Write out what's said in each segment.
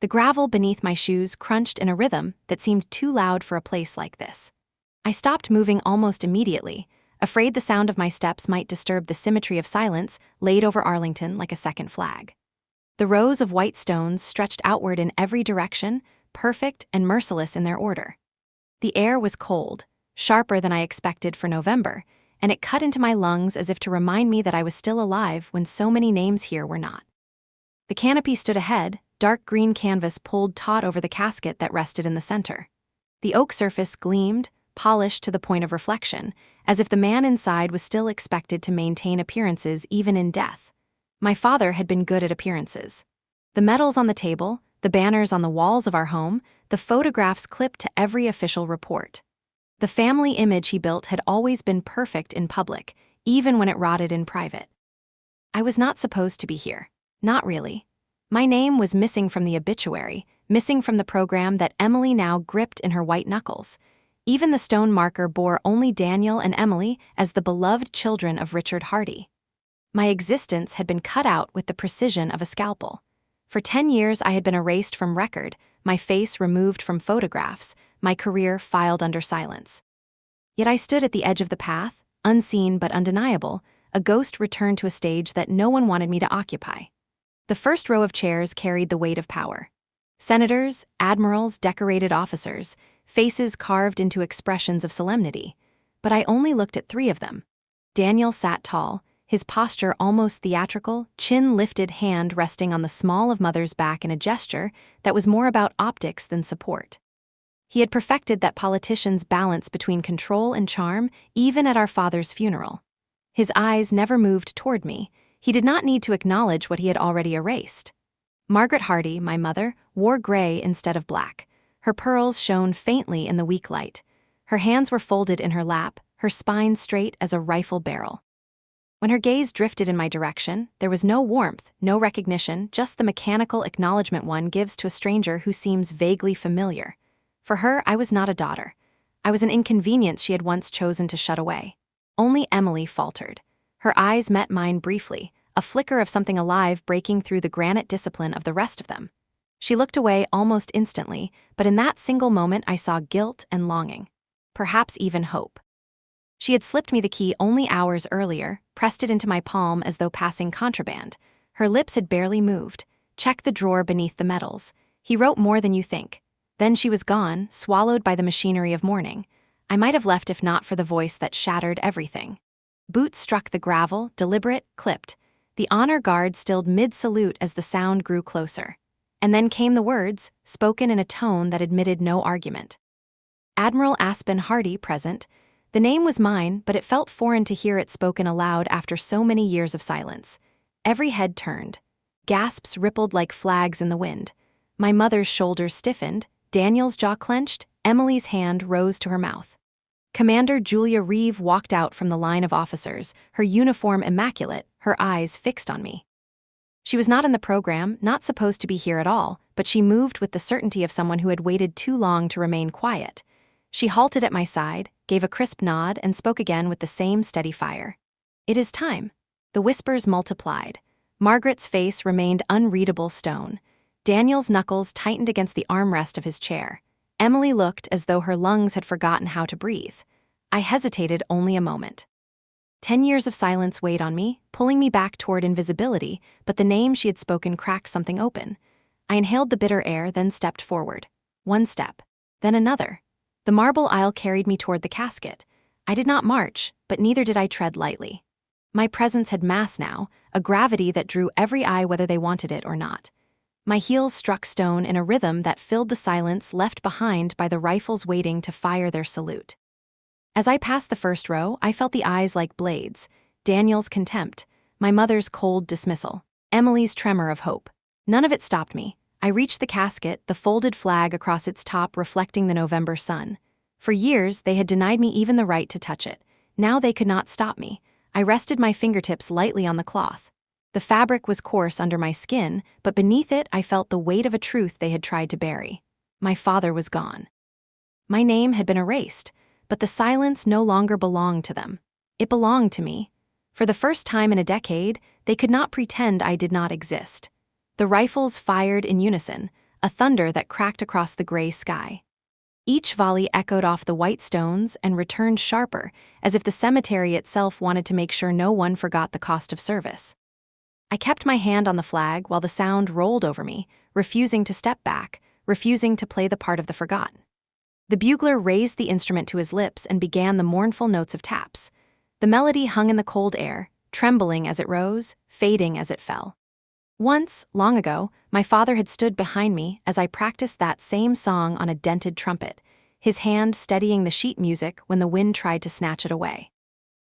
The gravel beneath my shoes crunched in a rhythm that seemed too loud for a place like this. I stopped moving almost immediately, afraid the sound of my steps might disturb the symmetry of silence laid over Arlington like a second flag. The rows of white stones stretched outward in every direction, perfect and merciless in their order. The air was cold, sharper than I expected for November, and it cut into my lungs as if to remind me that I was still alive when so many names here were not. The canopy stood ahead, dark green canvas pulled taut over the casket that rested in the center. The oak surface gleamed, polished to the point of reflection, as if the man inside was still expected to maintain appearances even in death. My father had been good at appearances. The medals on the table, the banners on the walls of our home, the photographs clipped to every official report. The family image he built had always been perfect in public, even when it rotted in private. I was not supposed to be here. Not really. My name was missing from the obituary, missing from the program that Emily now gripped in her white knuckles. Even the stone marker bore only Daniel and Emily as the beloved children of Richard Hardy. My existence had been cut out with the precision of a scalpel. For 10 years I had been erased from record, my face removed from photographs, my career filed under silence. Yet I stood at the edge of the path, unseen but undeniable, a ghost returned to a stage that no one wanted me to occupy. The first row of chairs carried the weight of power. Senators, admirals, decorated officers, faces carved into expressions of solemnity. But I only looked at 3 of them. Daniel sat tall, his posture almost theatrical, chin lifted, hand resting on the small of Mother's back in a gesture that was more about optics than support. He had perfected that politician's balance between control and charm, even at our father's funeral. His eyes never moved toward me. He did not need to acknowledge what he had already erased. Margaret Hardy, my mother, wore gray instead of black. Her pearls shone faintly in the weak light. Her hands were folded in her lap, her spine straight as a rifle barrel. When her gaze drifted in my direction, there was no warmth, no recognition, just the mechanical acknowledgement one gives to a stranger who seems vaguely familiar. For her, I was not a daughter. I was an inconvenience she had once chosen to shut away. Only Emily faltered. Her eyes met mine briefly, a flicker of something alive breaking through the granite discipline of the rest of them. She looked away almost instantly, but in that single moment I saw guilt and longing. Perhaps even hope. She had slipped me the key only hours earlier, pressed it into my palm as though passing contraband. Her lips had barely moved. Check the drawer beneath the medals. He wrote more than you think. Then she was gone, swallowed by the machinery of mourning. I might have left if not for the voice that shattered everything. Boots struck the gravel, deliberate, clipped. The honor guard stilled mid-salute as the sound grew closer. And then came the words, spoken in a tone that admitted no argument. Admiral Aspen Hardy present. The name was mine, but it felt foreign to hear it spoken aloud after so many years of silence. Every head turned. Gasps rippled like flags in the wind. My mother's shoulders stiffened, Daniel's jaw clenched, Emily's hand rose to her mouth. Commander Julia Reeve walked out from the line of officers, her uniform immaculate, her eyes fixed on me. She was not in the program, not supposed to be here at all, but she moved with the certainty of someone who had waited too long to remain quiet. She halted at my side, gave a crisp nod, and spoke again with the same steady fire. "It is time." The whispers multiplied. Margaret's face remained unreadable stone. Daniel's knuckles tightened against the armrest of his chair. Emily looked as though her lungs had forgotten how to breathe. I hesitated only a moment. 10 years of silence weighed on me, pulling me back toward invisibility, but the name she had spoken cracked something open. I inhaled the bitter air, then stepped forward. One step, then another. The marble aisle carried me toward the casket. I did not march, but neither did I tread lightly. My presence had mass now, a gravity that drew every eye whether they wanted it or not. My heels struck stone in a rhythm that filled the silence left behind by the rifles waiting to fire their salute. As I passed the first row, I felt the eyes like blades. Daniel's contempt, my mother's cold dismissal, Emily's tremor of hope. None of it stopped me. I reached the casket, the folded flag across its top reflecting the November sun. For years, they had denied me even the right to touch it. Now they could not stop me. I rested my fingertips lightly on the cloth. The fabric was coarse under my skin, but beneath it I felt the weight of a truth they had tried to bury. My father was gone. My name had been erased, but the silence no longer belonged to them. It belonged to me. For the first time in a decade, they could not pretend I did not exist. The rifles fired in unison, a thunder that cracked across the gray sky. Each volley echoed off the white stones and returned sharper, as if the cemetery itself wanted to make sure no one forgot the cost of service. I kept my hand on the flag while the sound rolled over me, refusing to step back, refusing to play the part of the forgotten. The bugler raised the instrument to his lips and began the mournful notes of taps. The melody hung in the cold air, trembling as it rose, fading as it fell. Once, long ago, my father had stood behind me as I practiced that same song on a dented trumpet, his hand steadying the sheet music when the wind tried to snatch it away.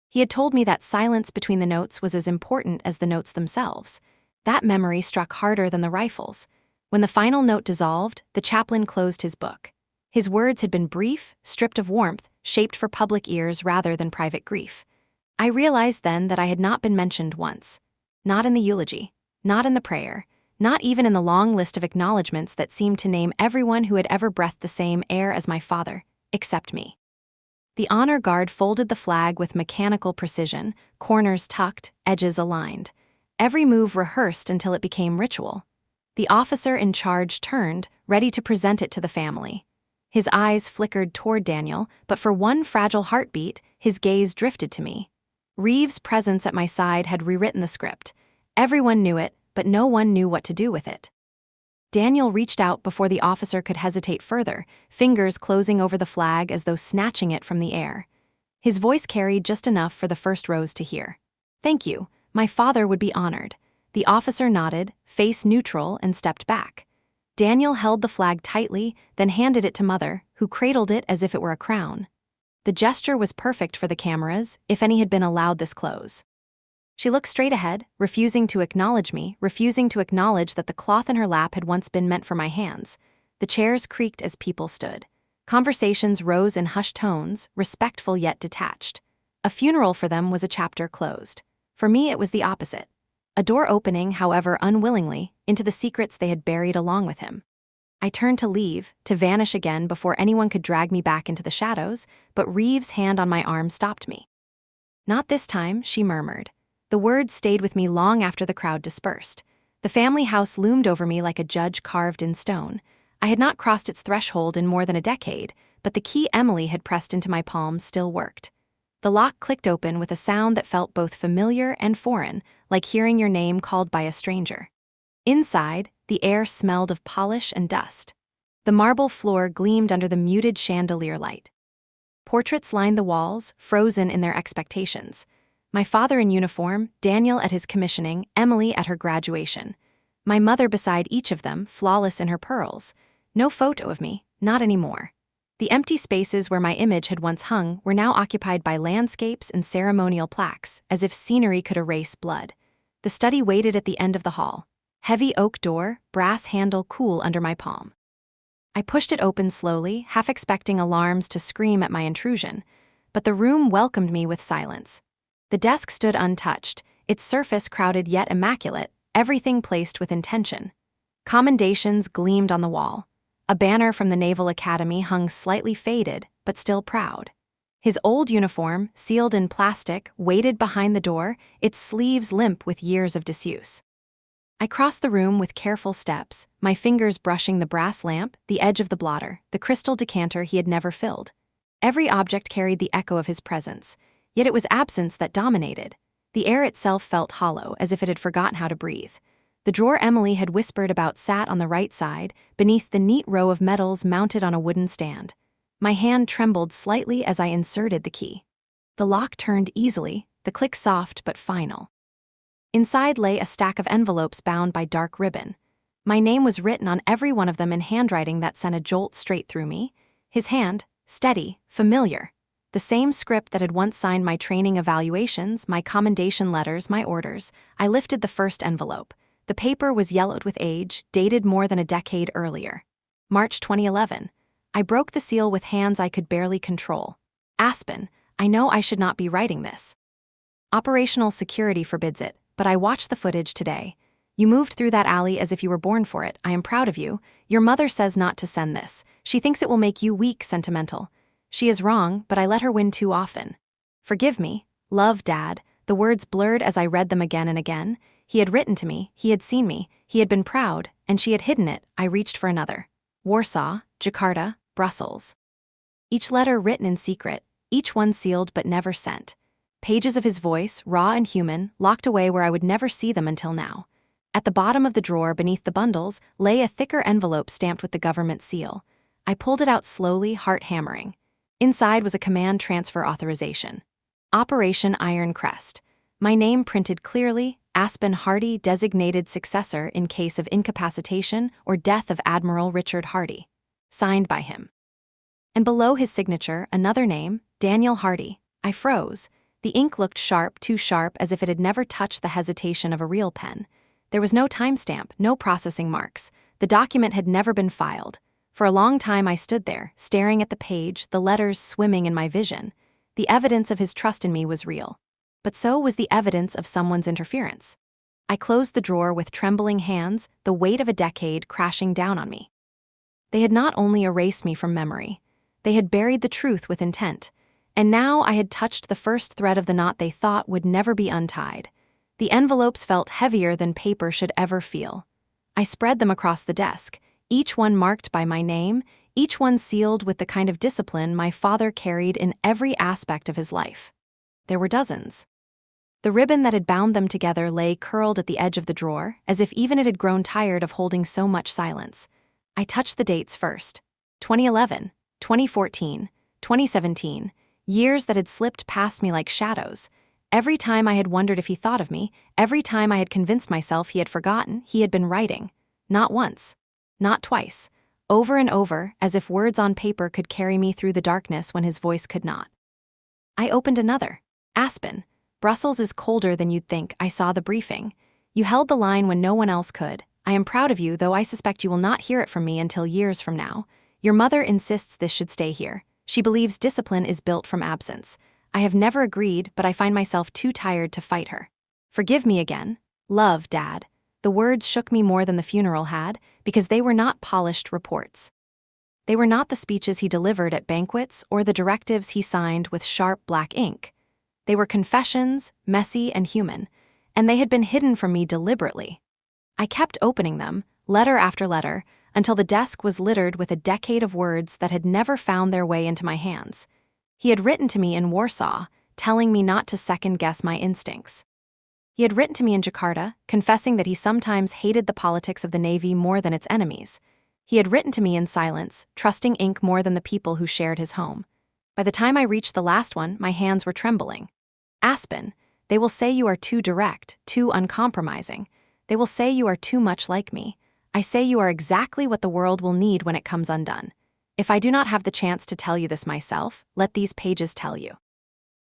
He had told me that silence between the notes was as important as the notes themselves. That memory struck harder than the rifles. When the final note dissolved, the chaplain closed his book. His words had been brief, stripped of warmth, shaped for public ears rather than private grief. I realized then that I had not been mentioned once. Not in the eulogy, not in the prayer, not even in the long list of acknowledgments that seemed to name everyone who had ever breathed the same air as my father, except me. The honor guard folded the flag with mechanical precision, corners tucked, edges aligned. Every move rehearsed until it became ritual. The officer in charge turned, ready to present it to the family. His eyes flickered toward Daniel, but for one fragile heartbeat, his gaze drifted to me. Reeves' presence at my side had rewritten the script. Everyone knew it, but no one knew what to do with it. Daniel reached out before the officer could hesitate further, fingers closing over the flag as though snatching it from the air. His voice carried just enough for the first rows to hear. "Thank you. My father would be honored." The officer nodded, face neutral, and stepped back. Daniel held the flag tightly, then handed it to Mother, who cradled it as if it were a crown. The gesture was perfect for the cameras, if any had been allowed this close. She looked straight ahead, refusing to acknowledge me, refusing to acknowledge that the cloth in her lap had once been meant for my hands. The chairs creaked as people stood. Conversations rose in hushed tones, respectful yet detached. A funeral for them was a chapter closed. For me, it was the opposite. A door opening, however unwillingly, into the secrets they had buried along with him. I turned to leave, to vanish again before anyone could drag me back into the shadows, but Reeves' hand on my arm stopped me. "Not this time," she murmured. The words stayed with me long after the crowd dispersed. The family house loomed over me like a judge carved in stone. I had not crossed its threshold in more than a decade, but the key Emily had pressed into my palm still worked. The lock clicked open with a sound that felt both familiar and foreign, like hearing your name called by a stranger. Inside, the air smelled of polish and dust. The marble floor gleamed under the muted chandelier light. Portraits lined the walls, frozen in their expectations. My father in uniform, Daniel at his commissioning, Emily at her graduation. My mother beside each of them, flawless in her pearls. No photo of me, not anymore. The empty spaces where my image had once hung were now occupied by landscapes and ceremonial plaques, as if scenery could erase blood. The study waited at the end of the hall. Heavy oak door, brass handle cool under my palm. I pushed it open slowly, half expecting alarms to scream at my intrusion, but the room welcomed me with silence. The desk stood untouched, its surface crowded yet immaculate, everything placed with intention. Commendations gleamed on the wall. A banner from the Naval Academy hung slightly faded, but still proud. His old uniform, sealed in plastic, waited behind the door, its sleeves limp with years of disuse. I crossed the room with careful steps, my fingers brushing the brass lamp, the edge of the blotter, the crystal decanter he had never filled. Every object carried the echo of his presence, yet it was absence that dominated. The air itself felt hollow, as if it had forgotten how to breathe. The drawer Emily had whispered about sat on the right side, beneath the neat row of medals mounted on a wooden stand. My hand trembled slightly as I inserted the key. The lock turned easily, the click soft but final. Inside lay a stack of envelopes bound by dark ribbon. My name was written on every one of them in handwriting that sent a jolt straight through me. His hand, steady, familiar. The same script that had once signed my training evaluations, my commendation letters, my orders. I lifted the first envelope. The paper was yellowed with age, dated more than a decade earlier. March 2011. I broke the seal with hands I could barely control. Aspen, I know I should not be writing this. Operational security forbids it, but I watched the footage today. You moved through that alley as if you were born for it. I am proud of you. Your mother says not to send this. She thinks it will make you weak, sentimental. She is wrong, but I let her win too often. Forgive me. Love, Dad. The words blurred as I read them again and again. He had written to me, he had seen me, he had been proud, and she had hidden it. I reached for another. Warsaw, Jakarta, Brussels. Each letter written in secret, each one sealed but never sent. Pages of his voice, raw and human, locked away where I would never see them until now. At the bottom of the drawer beneath the bundles lay a thicker envelope stamped with the government seal. I pulled it out slowly, heart hammering. Inside was a command transfer authorization. Operation Iron Crest. My name printed clearly, Aspen Hardy, designated successor in case of incapacitation or death of Admiral Richard Hardy. Signed by him. And below his signature, another name, Daniel Hardy. I froze. The ink looked sharp, too sharp, as if it had never touched the hesitation of a real pen. There was no timestamp, no processing marks. The document had never been filed. For a long time I stood there, staring at the page, the letters swimming in my vision. The evidence of his trust in me was real. But so was the evidence of someone's interference. I closed the drawer with trembling hands, the weight of a decade crashing down on me. They had not only erased me from memory, they had buried the truth with intent. And now I had touched the first thread of the knot they thought would never be untied. The envelopes felt heavier than paper should ever feel. I spread them across the desk, each one marked by my name, each one sealed with the kind of discipline my father carried in every aspect of his life. There were dozens. The ribbon that had bound them together lay curled at the edge of the drawer, as if even it had grown tired of holding so much silence. I touched the dates first. 2011, 2014, 2017. Years that had slipped past me like shadows. Every time I had wondered if he thought of me, every time I had convinced myself he had forgotten, he had been writing. Not once. Not twice. Over and over, as if words on paper could carry me through the darkness when his voice could not. I opened another. Aspen. Brussels is colder than you'd think. I saw the briefing. You held the line when no one else could. I am proud of you, though I suspect you will not hear it from me until years from now. Your mother insists this should stay here. She believes discipline is built from absence. I have never agreed, but I find myself too tired to fight her. Forgive me again. Love, Dad. The words shook me more than the funeral had, because they were not polished reports. They were not the speeches he delivered at banquets or the directives he signed with sharp black ink. They were confessions, messy and human, and they had been hidden from me deliberately. I kept opening them, letter after letter, until the desk was littered with a decade of words that had never found their way into my hands. He had written to me in Warsaw, telling me not to second-guess my instincts. He had written to me in Jakarta, confessing that he sometimes hated the politics of the Navy more than its enemies. He had written to me in silence, trusting ink more than the people who shared his home. By the time I reached the last one, my hands were trembling. Aspen, they will say you are too direct, too uncompromising. They will say you are too much like me. I say you are exactly what the world will need when it comes undone. If I do not have the chance to tell you this myself, let these pages tell you.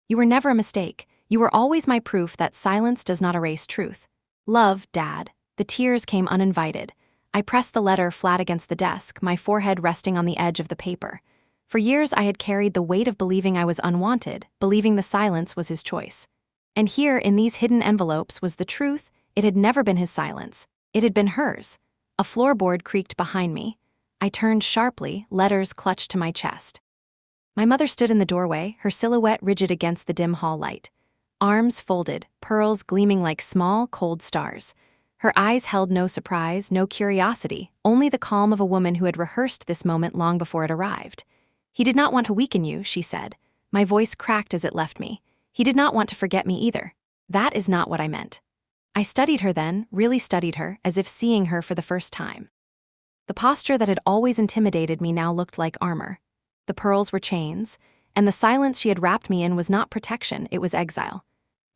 You were never a mistake. You were always my proof that silence does not erase truth. Love, Dad. The tears came uninvited. I pressed the letter flat against the desk, my forehead resting on the edge of the paper. For years I had carried the weight of believing I was unwanted, believing the silence was his choice. And here, in these hidden envelopes, was the truth. It had never been his silence. It had been hers. A floorboard creaked behind me. I turned sharply, letters clutched to my chest. My mother stood in the doorway, her silhouette rigid against the dim hall light. Arms folded, pearls gleaming like small, cold stars. Her eyes held no surprise, no curiosity, only the calm of a woman who had rehearsed this moment long before it arrived. He did not want to weaken you, she said. My voice cracked as it left me. He did not want to forget me either. That is not what I meant. I studied her then, really studied her, as if seeing her for the first time. The posture that had always intimidated me now looked like armor. The pearls were chains, and the silence she had wrapped me in was not protection, it was exile.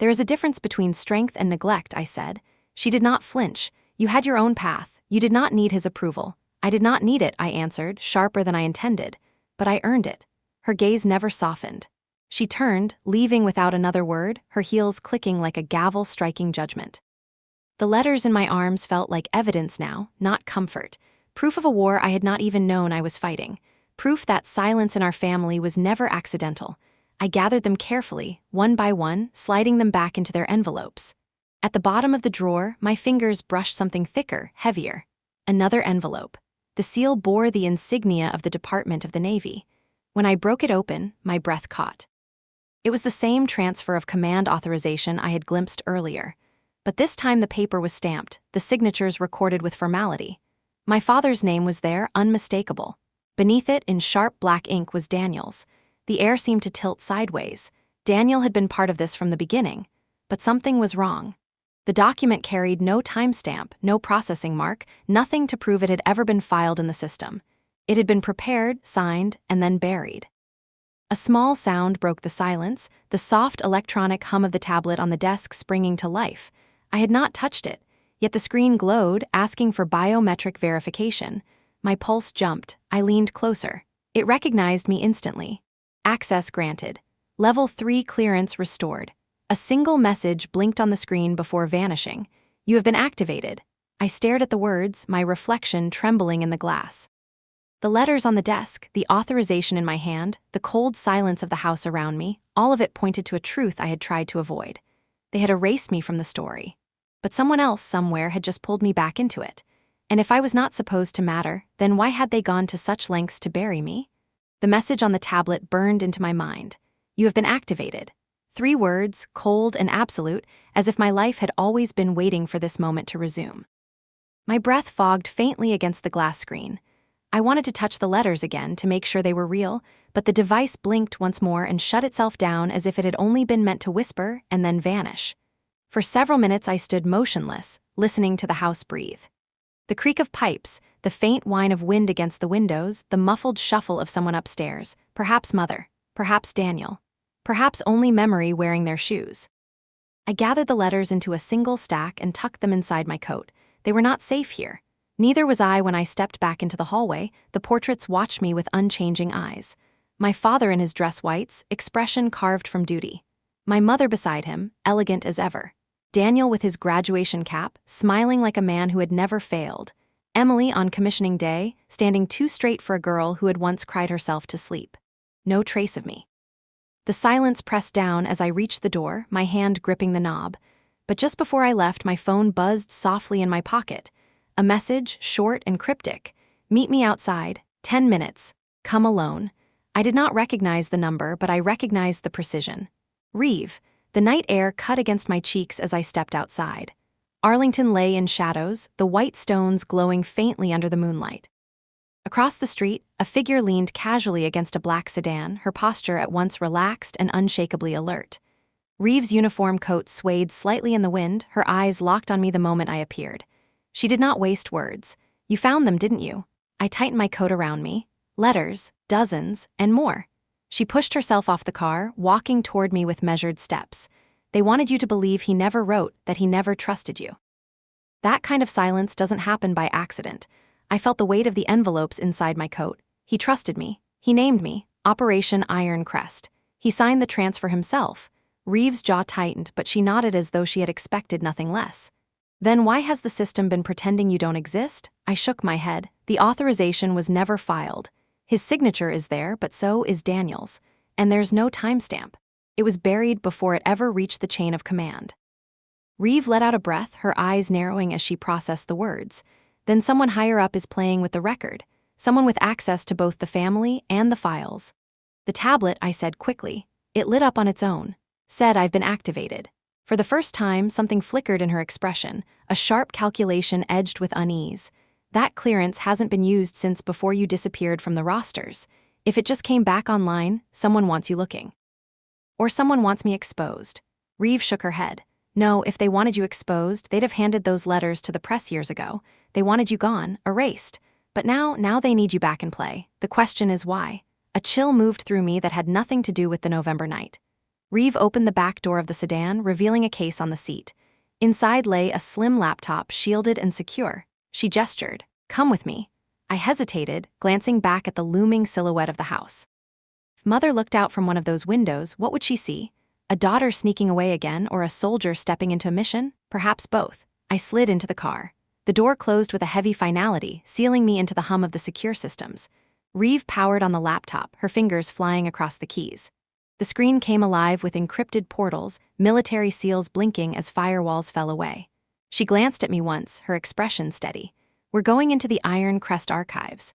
There is a difference between strength and neglect, I said. She did not flinch. You had your own path. You did not need his approval. I did not need it, I answered, sharper than I intended. But I earned it. Her gaze never softened. She turned, leaving without another word, her heels clicking like a gavel striking judgment. The letters in my arms felt like evidence now, not comfort. Proof of a war I had not even known I was fighting. Proof that silence in our family was never accidental. I gathered them carefully, one by one, sliding them back into their envelopes. At the bottom of the drawer, my fingers brushed something thicker, heavier. Another envelope. The seal bore the insignia of the Department of the Navy. When I broke it open, my breath caught. It was the same transfer of command authorization I had glimpsed earlier. But this time the paper was stamped, the signatures recorded with formality. My father's name was there, unmistakable. Beneath it, in sharp black ink, was Daniel's. The air seemed to tilt sideways. Daniel had been part of this from the beginning. But something was wrong. The document carried no timestamp, no processing mark, nothing to prove it had ever been filed in the system. It had been prepared, signed, and then buried. A small sound broke the silence, the soft electronic hum of the tablet on the desk springing to life. I had not touched it, yet the screen glowed, asking for biometric verification. My pulse jumped. I leaned closer. It recognized me instantly. Access granted. Level 3 clearance restored. A single message blinked on the screen before vanishing. You have been activated. I stared at the words, my reflection trembling in the glass. The letters on the desk, the authorization in my hand, the cold silence of the house around me, all of it pointed to a truth I had tried to avoid. They had erased me from the story. But someone else somewhere had just pulled me back into it. And if I was not supposed to matter, then why had they gone to such lengths to bury me? The message on the tablet burned into my mind. You have been activated. 3 words, cold and absolute, as if my life had always been waiting for this moment to resume. My breath fogged faintly against the glass screen. I wanted to touch the letters again to make sure they were real, but the device blinked once more and shut itself down as if it had only been meant to whisper and then vanish. For several minutes I stood motionless, listening to the house breathe. The creak of pipes, the faint whine of wind against the windows, the muffled shuffle of someone upstairs, perhaps Mother, perhaps Daniel, perhaps only memory wearing their shoes. I gathered the letters into a single stack and tucked them inside my coat. They were not safe here. Neither was I when I stepped back into the hallway. The portraits watched me with unchanging eyes. My father in his dress whites, expression carved from duty. My mother beside him, elegant as ever. Daniel with his graduation cap, smiling like a man who had never failed. Emily on commissioning day, standing too straight for a girl who had once cried herself to sleep. No trace of me. The silence pressed down as I reached the door, my hand gripping the knob. But just before I left, my phone buzzed softly in my pocket. A message, short and cryptic. Meet me outside, 10 minutes. Come alone. I did not recognize the number, but I recognized the precision. Reeve. The night air cut against my cheeks as I stepped outside. Arlington lay in shadows, the white stones glowing faintly under the moonlight. Across the street, a figure leaned casually against a black sedan, her posture at once relaxed and unshakably alert. Reeve's uniform coat swayed slightly in the wind, her eyes locked on me the moment I appeared. She did not waste words. You found them, didn't you? I tightened my coat around me. Letters, dozens, and more. She pushed herself off the car, walking toward me with measured steps. They wanted you to believe he never wrote, that he never trusted you. That kind of silence doesn't happen by accident. I felt the weight of the envelopes inside my coat. He trusted me. He named me, Operation Iron Crest. He signed the transfer himself. Reeve's jaw tightened, but she nodded as though she had expected nothing less. Then why has the system been pretending you don't exist? I shook my head. The authorization was never filed. His signature is there, but so is Daniel's. And there's no timestamp. It was buried before it ever reached the chain of command. Reeve let out a breath, her eyes narrowing as she processed the words. Then someone higher up is playing with the record. Someone with access to both the family and the files. The tablet, I said quickly. It lit up on its own. Said I've been activated. For the first time, something flickered in her expression, a sharp calculation edged with unease. That clearance hasn't been used since before you disappeared from the rosters. If it just came back online, someone wants you looking. Or someone wants me exposed. Reeve shook her head. No, if they wanted you exposed, they'd have handed those letters to the press years ago. They wanted you gone, erased. But now they need you back in play. The question is why? A chill moved through me that had nothing to do with the November night. Reeve opened the back door of the sedan, revealing a case on the seat. Inside lay a slim laptop, shielded and secure. She gestured. Come with me. I hesitated, glancing back at the looming silhouette of the house. If Mother looked out from one of those windows, what would she see? A daughter sneaking away again, or a soldier stepping into a mission? Perhaps both. I slid into the car. The door closed with a heavy finality, sealing me into the hum of the secure systems. Reeve powered on the laptop, her fingers flying across the keys. The screen came alive with encrypted portals, military seals blinking as firewalls fell away. She glanced at me once, her expression steady. We're going into the Iron Crest archives.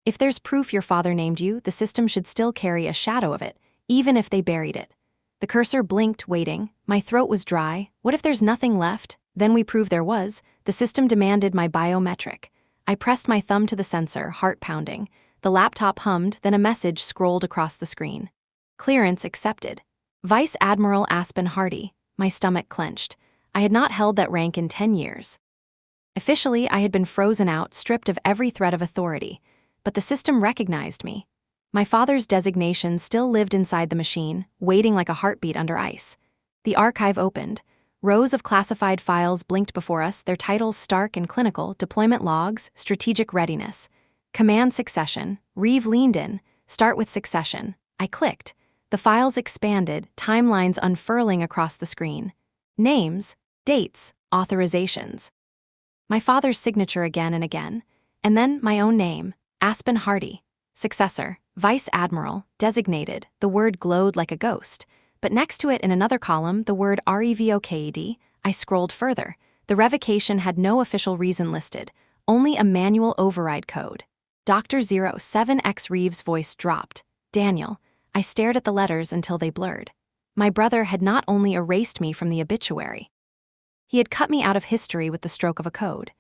If there's proof your father named you, the system should still carry a shadow of it, even if they buried it. The cursor blinked, waiting. My throat was dry. What if there's nothing left? Then we prove there was. The system demanded my biometric. I pressed my thumb to the sensor, heart pounding. The laptop hummed, then a message scrolled across the screen. Clearance accepted. Vice Admiral Aspen Hardy. My stomach clenched. I had not held that rank in 10 years. Officially, I had been frozen out, stripped of every thread of authority. But the system recognized me. My father's designation still lived inside the machine, waiting like a heartbeat under ice. The archive opened. Rows of classified files blinked before us, their titles stark and clinical: deployment logs, strategic readiness. Command succession. Reeve leaned in. Start with succession. I clicked. The files expanded, timelines unfurling across the screen. Names, dates, authorizations. My father's signature again and again. And then my own name, Aspen Hardy. Successor, Vice Admiral, designated. The word glowed like a ghost. But next to it in another column, the word REVOKED. I scrolled further. The revocation had no official reason listed, only a manual override code. Dr. 07X Reeves' voice dropped. Daniel. I stared at the letters until they blurred. My brother had not only erased me from the obituary. He had cut me out of history with the stroke of a code.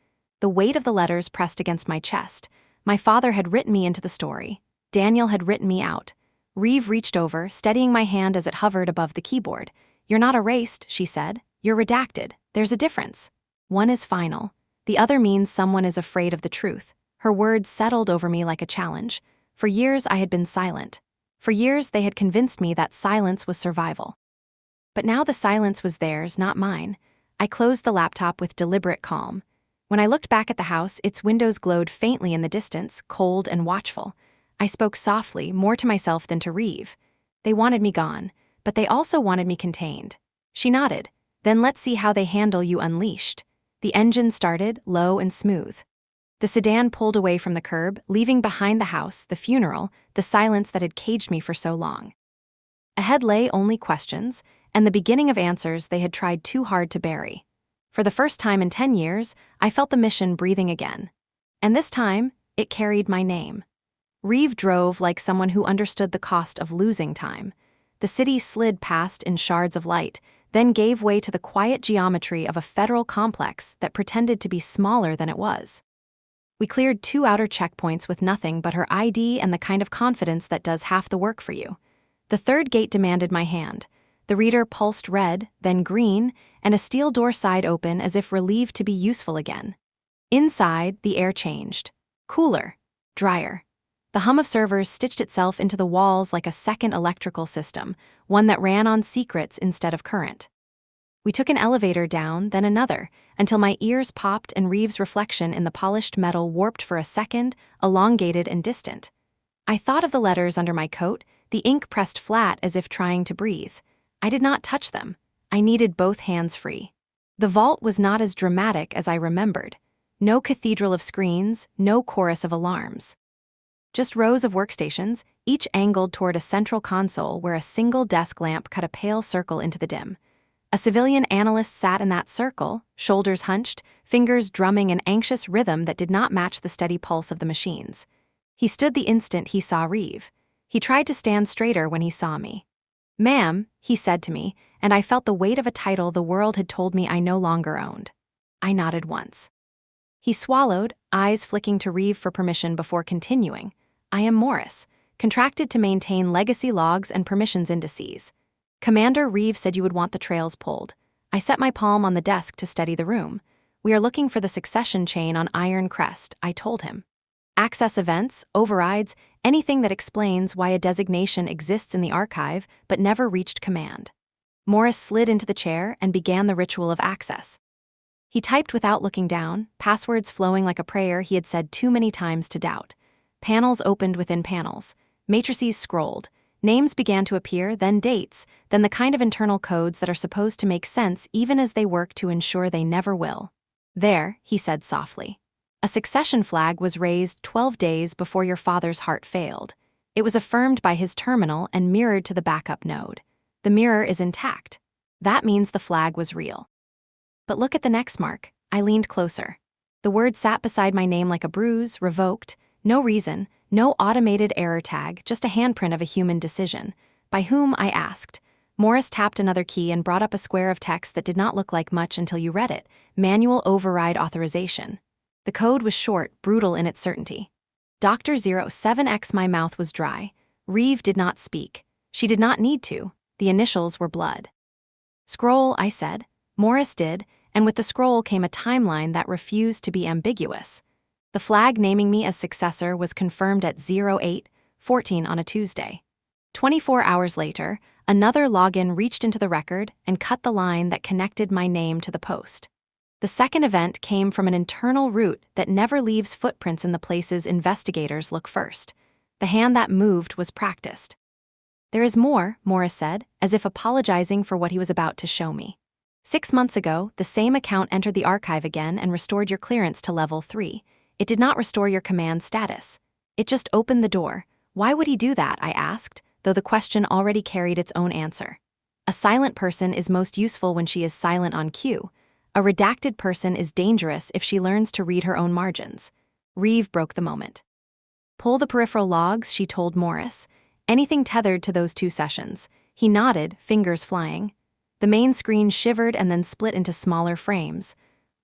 The weight of the letters pressed against my chest. My father had written me into the story. Daniel had written me out. Reeve reached over, steadying my hand as it hovered above the keyboard. You're not erased, she said. You're redacted. There's a difference. One is final. The other means someone is afraid of the truth. Her words settled over me like a challenge. For years I had been silent. For years they had convinced me that silence was survival. But now the silence was theirs, not mine. I closed the laptop with deliberate calm. When I looked back at the house, its windows glowed faintly in the distance, cold and watchful. I spoke softly, more to myself than to Reeve. They wanted me gone, but they also wanted me contained. She nodded. Then let's see how they handle you unleashed. The engine started, low and smooth. The sedan pulled away from the curb, leaving behind the house, the funeral, the silence that had caged me for so long. Ahead lay only questions, and the beginning of answers they had tried too hard to bury. For the first time in 10 years, I felt the mission breathing again. And this time, it carried my name. Reeve drove like someone who understood the cost of losing time. The city slid past in shards of light, then gave way to the quiet geometry of a federal complex that pretended to be smaller than it was. We cleared 2 outer checkpoints with nothing but her ID and the kind of confidence that does half the work for you. The third gate demanded my hand. The reader pulsed red, then green, and a steel door sighed open as if relieved to be useful again. Inside, the air changed. Cooler. Drier. The hum of servers stitched itself into the walls like a second electrical system, one that ran on secrets instead of current. We took an elevator down, then another, until my ears popped and Reeve's reflection in the polished metal warped for a second, elongated and distant. I thought of the letters under my coat, the ink pressed flat as if trying to breathe. I did not touch them. I needed both hands free. The vault was not as dramatic as I remembered. No cathedral of screens, no chorus of alarms. Just rows of workstations, each angled toward a central console where a single desk lamp cut a pale circle into the dim. A civilian analyst sat in that circle, shoulders hunched, fingers drumming an anxious rhythm that did not match the steady pulse of the machines. He stood the instant he saw Reeve. He tried to stand straighter when he saw me. "Ma'am," he said to me, and I felt the weight of a title the world had told me I no longer owned. I nodded once. He swallowed, eyes flicking to Reeve for permission before continuing. "I am Morris, contracted to maintain legacy logs and permissions indices. Commander Reeve said you would want the trails pulled." I set my palm on the desk to steady the room. "We are looking for the succession chain on Iron Crest," I told him. "Access events, overrides, anything that explains why a designation exists in the archive but never reached command." Morris slid into the chair and began the ritual of access. He typed without looking down, passwords flowing like a prayer he had said too many times to doubt. Panels opened within panels. Matrices scrolled. Names began to appear, then dates, then the kind of internal codes that are supposed to make sense even as they work to ensure they never will. "There," he said softly. "A succession flag was raised 12 days before your father's heart failed. It was affirmed by his terminal and mirrored to the backup node. The mirror is intact. That means the flag was real." But look at the next mark. I leaned closer. The word sat beside my name like a bruise, revoked. No reason, no automated error tag, just a handprint of a human decision. By whom, I asked. Morris tapped another key and brought up a square of text that did not look like much until you read it. Manual override authorization. The code was short, brutal in its certainty. Dr. 07X. My mouth was dry. Reeve did not speak. She did not need to. The initials were blood. Scroll, I said. Morris did, and with the scroll came a timeline that refused to be ambiguous. The flag naming me as successor was confirmed at 08:14 on a Tuesday. 24 hours later, another login reached into the record and cut the line that connected my name to the post. The second event came from an internal route that never leaves footprints in the places investigators look first. The hand that moved was practiced. There is more, Morris said, as if apologizing for what he was about to show me. 6 months ago, the same account entered the archive again and restored your clearance to level 3. It did not restore your command status. It just opened the door. Why would he do that, I asked, though the question already carried its own answer. A silent person is most useful when she is silent on cue. A redacted person is dangerous if she learns to read her own margins. Reeve broke the moment. Pull the peripheral logs, she told Morris. Anything tethered to those 2 sessions. He nodded, fingers flying. The main screen shivered and then split into smaller frames.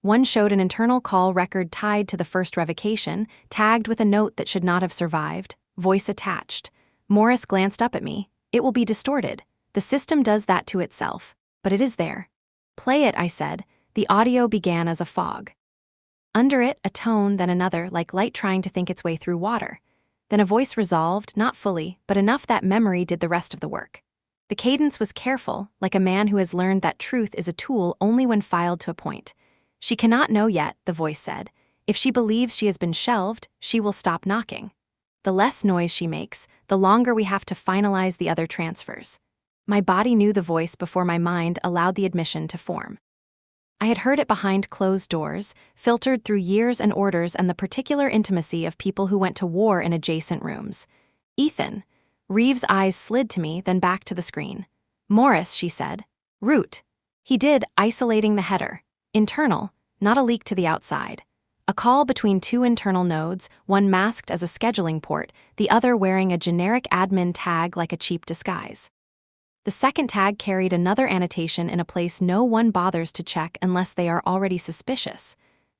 One showed an internal call record tied to the first revocation, tagged with a note that should not have survived, voice attached. Morris glanced up at me. It will be distorted. The system does that to itself, but it is there. Play it, I said. The audio began as a fog. Under it, a tone, then another, like light trying to think its way through water. Then a voice resolved, not fully, but enough that memory did the rest of the work. The cadence was careful, like a man who has learned that truth is a tool only when filed to a point. She cannot know yet, the voice said. If she believes she has been shelved, she will stop knocking. The less noise she makes, the longer we have to finalize the other transfers. My body knew the voice before my mind allowed the admission to form. I had heard it behind closed doors, filtered through years and orders and the particular intimacy of people who went to war in adjacent rooms. Ethan. Reeve's eyes slid to me, then back to the screen. Morris, she said. Root. He did, isolating the header. Internal, not a leak to the outside. A call between 2 internal nodes, one masked as a scheduling port, the other wearing a generic admin tag like a cheap disguise. The second tag carried another annotation in a place no one bothers to check unless they are already suspicious.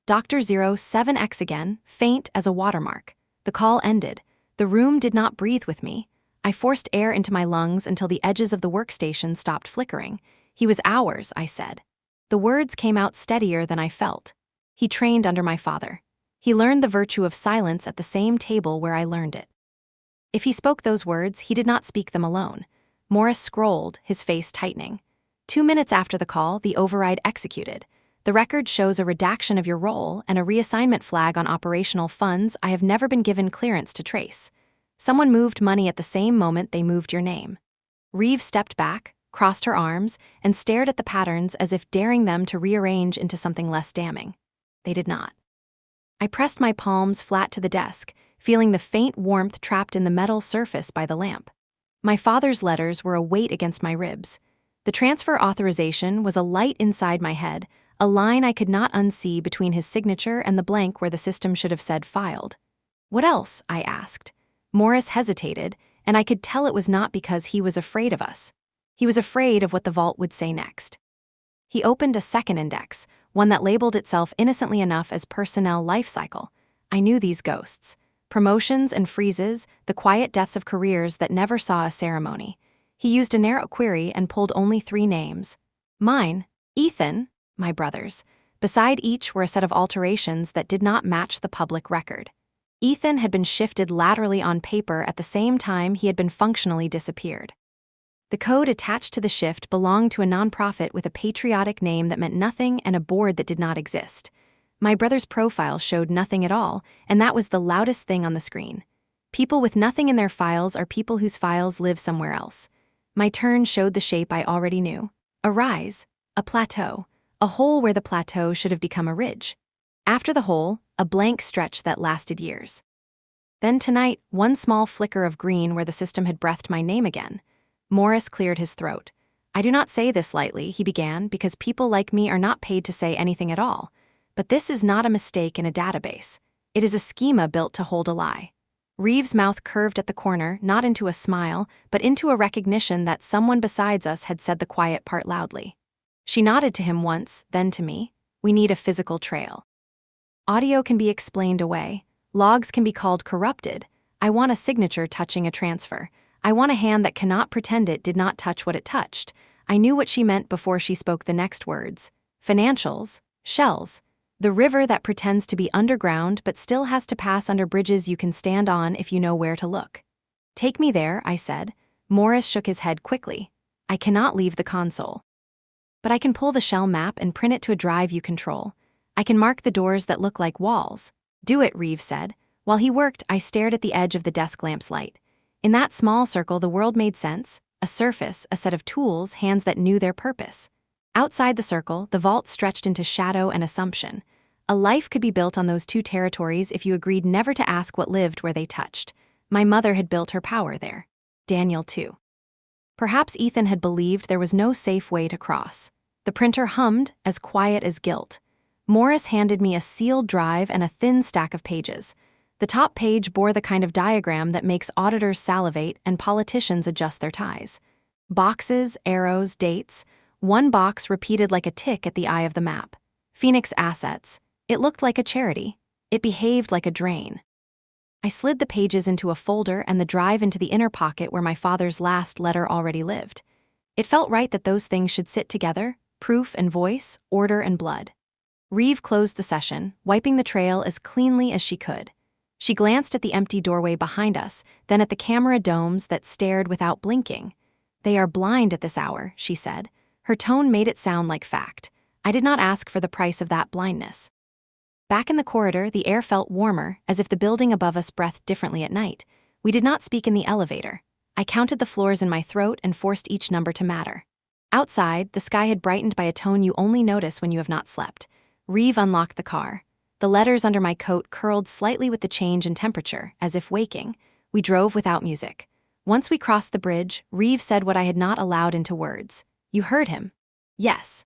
Dr. 07X again, faint as a watermark. The call ended. The room did not breathe with me. I forced air into my lungs until the edges of the workstation stopped flickering. He was ours, I said. The words came out steadier than I felt. He trained under my father. He learned the virtue of silence at the same table where I learned it. If he spoke those words, he did not speak them alone. Morris scrolled, his face tightening. 2 minutes after the call, the override executed. The record shows a redaction of your role and a reassignment flag on operational funds I have never been given clearance to trace. Someone moved money at the same moment they moved your name. Reeve stepped back, crossed her arms, and stared at the patterns as if daring them to rearrange into something less damning. They did not. I pressed my palms flat to the desk, feeling the faint warmth trapped in the metal surface by the lamp. My father's letters were a weight against my ribs. The transfer authorization was a light inside my head, a line I could not unsee between his signature and the blank where the system should have said filed. What else? I asked. Morris hesitated, and I could tell it was not because he was afraid of us. He was afraid of what the vault would say next. He opened a second index, one that labeled itself innocently enough as personnel life cycle. I knew these ghosts. Promotions and freezes, the quiet deaths of careers that never saw a ceremony. He used a narrow query and pulled only 3 names. Mine, Ethan, my brother's. Beside each were a set of alterations that did not match the public record. Ethan had been shifted laterally on paper at the same time he had been functionally disappeared. The code attached to the shift belonged to a nonprofit with a patriotic name that meant nothing and a board that did not exist. My brother's profile showed nothing at all, and that was the loudest thing on the screen. People with nothing in their files are people whose files live somewhere else. My turn showed the shape I already knew. A rise, a plateau, a hole where the plateau should have become a ridge. After the hole, a blank stretch that lasted years. Then tonight, one small flicker of green where the system had breathed my name again. Morris cleared his throat. I do not say this lightly, he began, because people like me are not paid to say anything at all. But this is not a mistake in a database. It is a schema built to hold a lie. Reeve's mouth curved at the corner, not into a smile, but into a recognition that someone besides us had said the quiet part loudly. She nodded to him once, then to me. We need a physical trail. Audio can be explained away. Logs can be called corrupted. I want a signature touching a transfer. I want a hand that cannot pretend it did not touch what it touched. I knew what she meant before she spoke the next words. Financials, shells. The river that pretends to be underground but still has to pass under bridges you can stand on if you know where to look. Take me there, I said. Morris shook his head quickly. I cannot leave the console. But I can pull the shell map and print it to a drive you control. I can mark the doors that look like walls. Do it, Reeve said. While he worked, I stared at the edge of the desk lamp's light. In that small circle, the world made sense. A surface, a set of tools, hands that knew their purpose. Outside the circle, the vault stretched into shadow and assumption. A life could be built on those two territories if you agreed never to ask what lived where they touched. My mother had built her power there. Daniel, too. Perhaps Ethan had believed there was no safe way to cross. The printer hummed, as quiet as guilt. Morris handed me a sealed drive and a thin stack of pages. The top page bore the kind of diagram that makes auditors salivate and politicians adjust their ties. Boxes, arrows, dates. One box repeated like a tick at the eye of the map. Phoenix Assets. It looked like a charity. It behaved like a drain. I slid the pages into a folder and the drive into the inner pocket where my father's last letter already lived. It felt right that those things should sit together, proof and voice, order and blood. Reeve closed the session, wiping the trail as cleanly as she could. She glanced at the empty doorway behind us, then at the camera domes that stared without blinking. They are blind at this hour, she said. Her tone made it sound like fact. I did not ask for the price of that blindness. Back in the corridor, the air felt warmer, as if the building above us breathed differently at night. We did not speak in the elevator. I counted the floors in my throat and forced each number to matter. Outside, the sky had brightened by a tone you only notice when you have not slept. Reeve unlocked the car. The letters under my coat curled slightly with the change in temperature, as if waking. We drove without music. Once we crossed the bridge, Reeve said what I had not allowed into words. You heard him? Yes.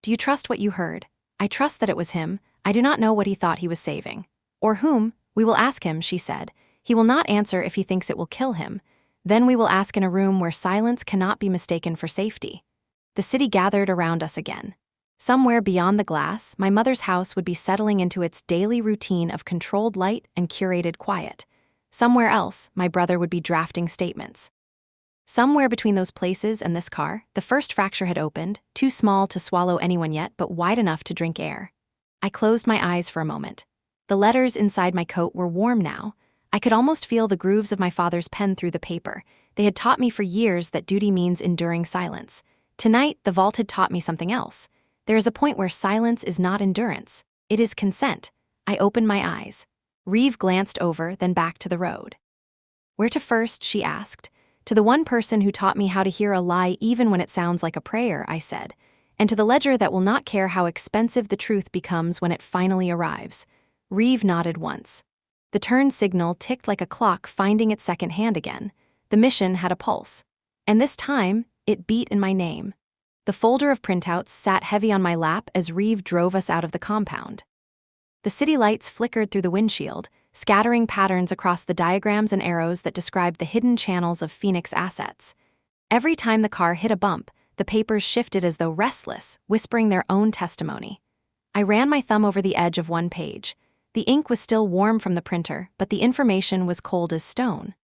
Do you trust what you heard? I trust that it was him. I do not know what he thought he was saving. Or whom? We will ask him, she said. He will not answer if he thinks it will kill him. Then we will ask in a room where silence cannot be mistaken for safety. The city gathered around us again. Somewhere beyond the glass, my mother's house would be settling into its daily routine of controlled light and curated quiet. Somewhere else, my brother would be drafting statements. Somewhere between those places and this car, the first fracture had opened, too small to swallow anyone yet, but wide enough to drink air. I closed my eyes for a moment. The letters inside my coat were warm now. I could almost feel the grooves of my father's pen through the paper. They had taught me for years that duty means enduring silence. Tonight, the vault had taught me something else. There is a point where silence is not endurance. It is consent. I opened my eyes. Reeve glanced over, then back to the road. Where to first, she asked. To the one person who taught me how to hear a lie even when it sounds like a prayer, I said. And to the ledger that will not care how expensive the truth becomes when it finally arrives. Reeve nodded once. The turn signal ticked like a clock finding its second hand again. The mission had a pulse. And this time, it beat in my name. The folder of printouts sat heavy on my lap as Reeve drove us out of the compound. The city lights flickered through the windshield, scattering patterns across the diagrams and arrows that described the hidden channels of Phoenix Assets. Every time the car hit a bump, the papers shifted as though restless, whispering their own testimony. I ran my thumb over the edge of one page. The ink was still warm from the printer, but the information was cold as stone.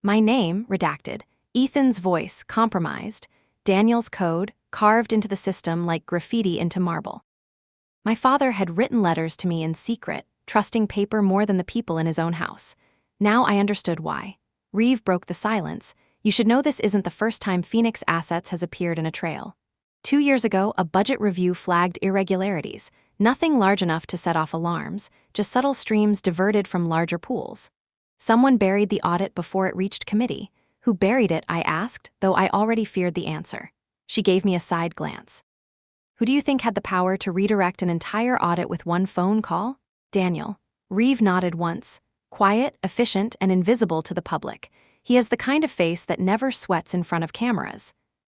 My name, redacted, Ethan's voice, compromised, Daniel's code, carved into the system like graffiti into marble. My father had written letters to me in secret, trusting paper more than the people in his own house. Now I understood why. Reeve broke the silence. You should know this isn't the first time Phoenix Assets has appeared in a trail. 2 years ago, a budget review flagged irregularities, nothing large enough to set off alarms, just subtle streams diverted from larger pools. Someone buried the audit before it reached committee. Who buried it, I asked, though I already feared the answer. She gave me a side glance. Who do you think had the power to redirect an entire audit with one phone call? Daniel. Reeve nodded once. Quiet, efficient, and invisible to the public. He has the kind of face that never sweats in front of cameras.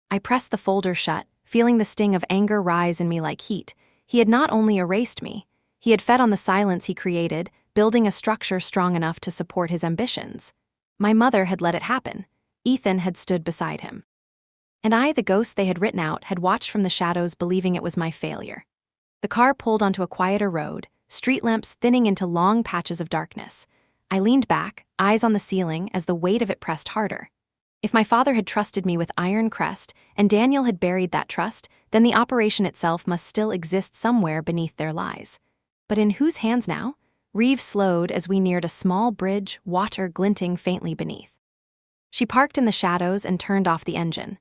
I pressed the folder shut, feeling the sting of anger rise in me like heat. He had not only erased me, he had fed on the silence he created, building a structure strong enough to support his ambitions. My mother had let it happen. Ethan had stood beside him. And I, the ghost they had written out, had watched from the shadows believing it was my failure. The car pulled onto a quieter road. street lamps thinning into long patches of darkness. I leaned back, eyes on the ceiling, as the weight of it pressed harder. If my father had trusted me with Iron Crest, and Daniel had buried that trust, then the operation itself must still exist somewhere beneath their lies. But in whose hands now? Reeve slowed as we neared a small bridge, water glinting faintly beneath. She parked in the shadows and turned off the engine.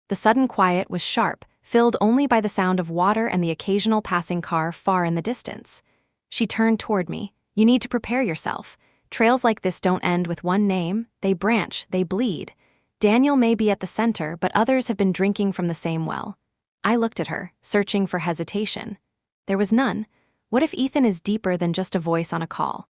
The sudden quiet was sharp, filled only by the sound of water and the occasional passing car far in the distance. She turned toward me. You need to prepare yourself. Trails like this don't end with one name. They branch, they bleed. Daniel may be at the center, but others have been drinking from the same well. I looked at her, searching for hesitation. There was none. What if Ethan is deeper than just a voice on a call?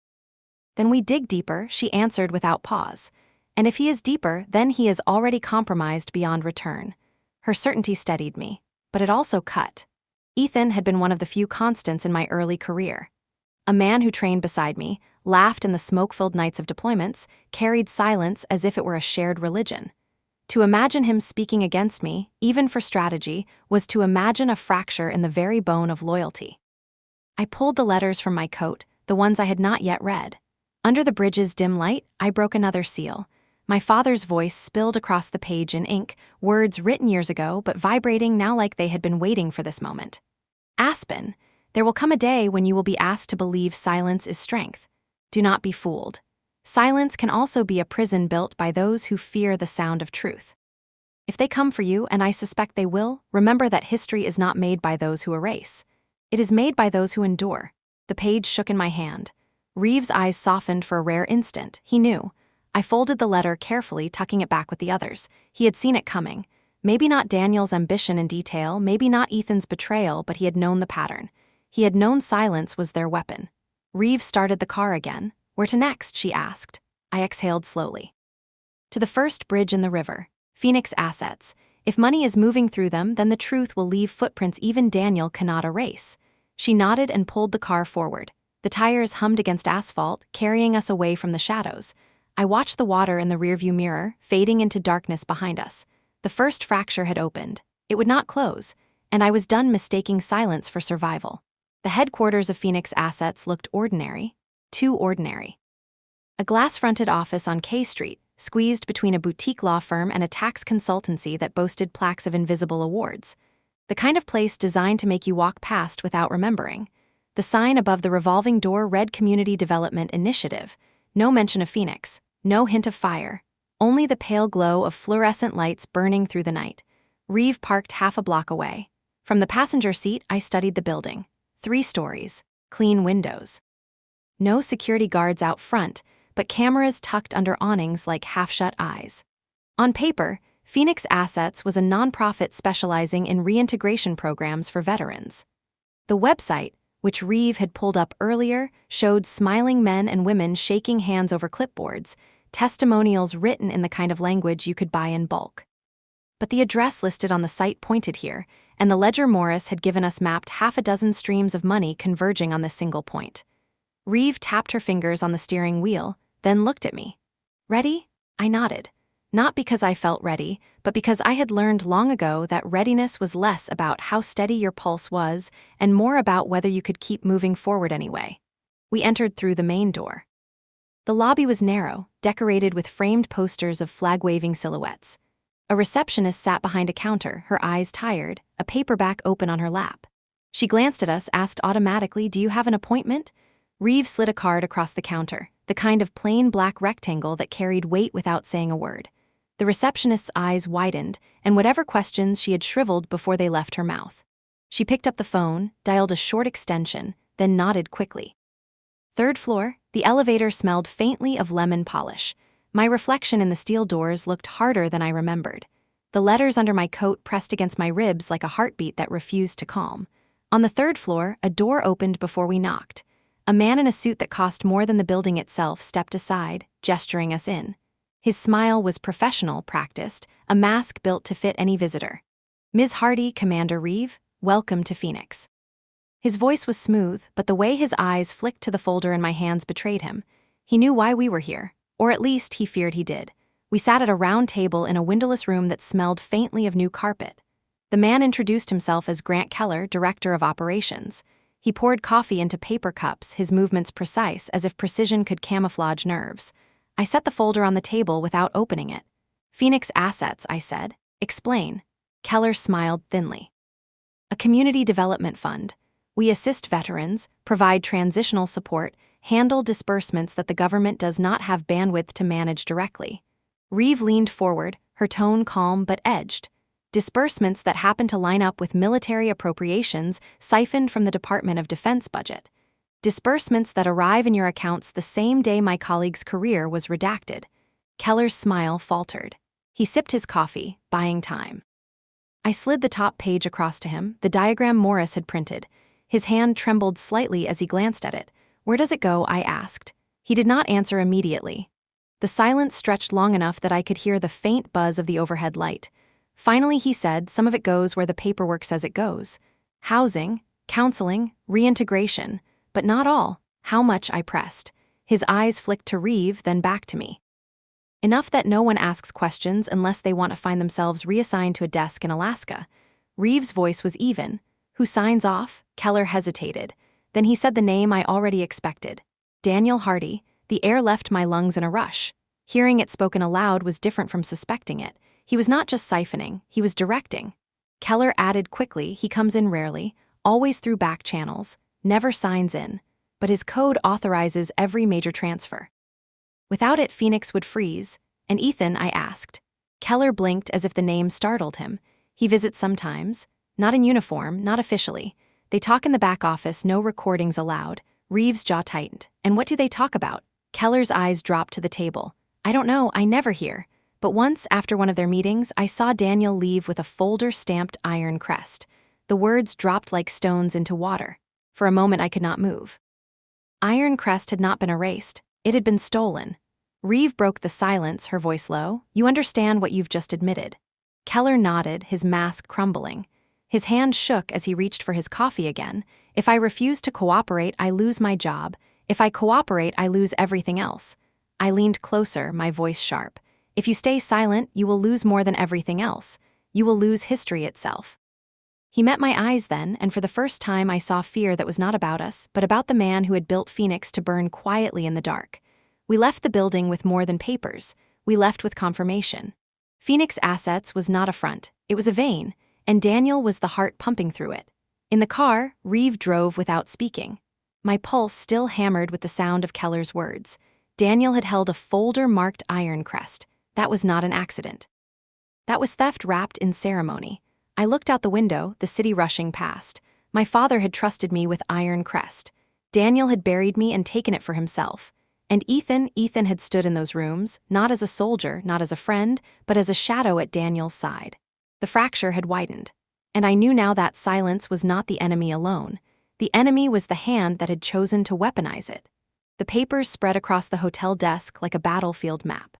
Then we dig deeper, she answered without pause. And if he is deeper, then he is already compromised beyond return. Her certainty steadied me, but it also cut. Ethan had been one of the few constants in my early career. A man who trained beside me, laughed in the smoke-filled nights of deployments, carried silence as if it were a shared religion. To imagine him speaking against me, even for strategy, was to imagine a fracture in the very bone of loyalty. I pulled the letters from my coat, the ones I had not yet read. Under the bridge's dim light, I broke another seal. My father's voice spilled across the page in ink, words written years ago but vibrating now like they had been waiting for this moment. Aspen, there will come a day when you will be asked to believe silence is strength. Do not be fooled. Silence can also be a prison built by those who fear the sound of truth. If they come for you, and I suspect they will, remember that history is not made by those who erase. It is made by those who endure. The page shook in my hand. Reeve's eyes softened for a rare instant. He knew. I folded the letter carefully, tucking it back with the others. He had seen it coming. Maybe not Daniel's ambition in detail, maybe not Ethan's betrayal, but he had known the pattern. He had known silence was their weapon. Reeve started the car again. Where to next, she asked. I exhaled slowly. To the first bridge in the river. Phoenix assets. If money is moving through them, then the truth will leave footprints even Daniel cannot erase. She nodded and pulled the car forward. The tires hummed against asphalt, carrying us away from the shadows. I watched the water in the rearview mirror, fading into darkness behind us. The first fracture had opened. It would not close, and I was done mistaking silence for survival. The headquarters of Phoenix Assets looked ordinary, too ordinary. A glass-fronted office on K Street, squeezed between a boutique law firm and a tax consultancy that boasted plaques of invisible awards. The kind of place designed to make you walk past without remembering. The sign above the revolving door read Community Development Initiative. No mention of Phoenix, no hint of fire, only the pale glow of fluorescent lights burning through the night. Reeve parked half a block away. From the passenger seat, I studied the building. 3 stories, clean windows. No security guards out front, but cameras tucked under awnings like half-shut eyes. On paper, Phoenix Assets was a nonprofit specializing in reintegration programs for veterans. The website, which Reeve had pulled up earlier, showed smiling men and women shaking hands over clipboards, testimonials written in the kind of language you could buy in bulk. But the address listed on the site pointed here, and the ledger Morris had given us mapped half a dozen streams of money converging on this single point. Reeve tapped her fingers on the steering wheel, then looked at me. Ready? I nodded. Not because I felt ready, but because I had learned long ago that readiness was less about how steady your pulse was and more about whether you could keep moving forward anyway. We entered through the main door. The lobby was narrow, decorated with framed posters of flag-waving silhouettes. A receptionist sat behind a counter, her eyes tired, a paperback open on her lap. She glanced at us, asked automatically, "Do you have an appointment?" Reeve slid a card across the counter, the kind of plain black rectangle that carried weight without saying a word. The receptionist's eyes widened, and whatever questions she had shriveled before they left her mouth. She picked up the phone, dialed a short extension, then nodded quickly. 3rd floor, the elevator smelled faintly of lemon polish. My reflection in the steel doors looked harder than I remembered. The letters under my coat pressed against my ribs like a heartbeat that refused to calm. On the 3rd floor, a door opened before we knocked. A man in a suit that cost more than the building itself stepped aside, gesturing us in. His smile was professional, practiced, a mask built to fit any visitor. "Ms. Hardy, Commander Reeve, welcome to Phoenix." His voice was smooth, but the way his eyes flicked to the folder in my hands betrayed him. He knew why we were here, or at least he feared he did. We sat at a round table in a windowless room that smelled faintly of new carpet. The man introduced himself as Grant Keller, Director of Operations. He poured coffee into paper cups, his movements precise, as if precision could camouflage nerves. I set the folder on the table without opening it. Phoenix Assets, I said. Explain. Keller smiled thinly. A community development fund. We assist veterans, provide transitional support, handle disbursements that the government does not have bandwidth to manage directly. Reeve leaned forward, her tone calm but edged. Disbursements that happen to line up with military appropriations siphoned from the Department of Defense budget. Disbursements that arrive in your accounts the same day my colleague's career was redacted. Keller's smile faltered. He sipped his coffee, buying time. I slid the top page across to him, the diagram Morris had printed. His hand trembled slightly as he glanced at it. Where does it go? I asked. He did not answer immediately. The silence stretched long enough that I could hear the faint buzz of the overhead light. Finally, he said, some of it goes where the paperwork says it goes. Housing, counseling, reintegration, but not all. How much? I pressed. His eyes flicked to Reeve, then back to me. Enough that no one asks questions unless they want to find themselves reassigned to a desk in Alaska. Reeve's voice was even. Who signs off? Keller hesitated. Then he said the name I already expected. Daniel Hardy. The air left my lungs in a rush. Hearing it spoken aloud was different from suspecting it. He was not just siphoning, he was directing. Keller added quickly, he comes in rarely, always through back channels, never signs in, but his code authorizes every major transfer. Without it, Phoenix would freeze. And Ethan, I asked. Keller blinked as if the name startled him. He visits sometimes. Not in uniform, not officially. They talk in the back office, no recordings allowed. Reeve's jaw tightened. And what do they talk about? Keller's eyes dropped to the table. I don't know, I never hear. But once, after one of their meetings, I saw Daniel leave with a folder stamped Iron Crest. The words dropped like stones into water. For a moment I could not move. Iron Crest had not been erased. It had been stolen. Reeve broke the silence, her voice low. You understand what you've just admitted. Keller nodded, his mask crumbling. His hand shook as he reached for his coffee again. If I refuse to cooperate, I lose my job. If I cooperate, I lose everything else. I leaned closer, my voice sharp. If you stay silent, you will lose more than everything else. You will lose history itself. He met my eyes then, and for the first time I saw fear that was not about us, but about the man who had built Phoenix to burn quietly in the dark. We left the building with more than papers. We left with confirmation. Phoenix Assets was not a front, it was a vein, and Daniel was the heart pumping through it. In the car, Reeve drove without speaking. My pulse still hammered with the sound of Keller's words. Daniel had held a folder marked Iron Crest. That was not an accident. That was theft wrapped in ceremony. I looked out the window, the city rushing past. My father had trusted me with Iron Crest. Daniel had buried me and taken it for himself. And Ethan had stood in those rooms, not as a soldier, not as a friend, but as a shadow at Daniel's side. The fracture had widened. And I knew now that silence was not the enemy alone. The enemy was the hand that had chosen to weaponize it. The papers spread across the hotel desk like a battlefield map.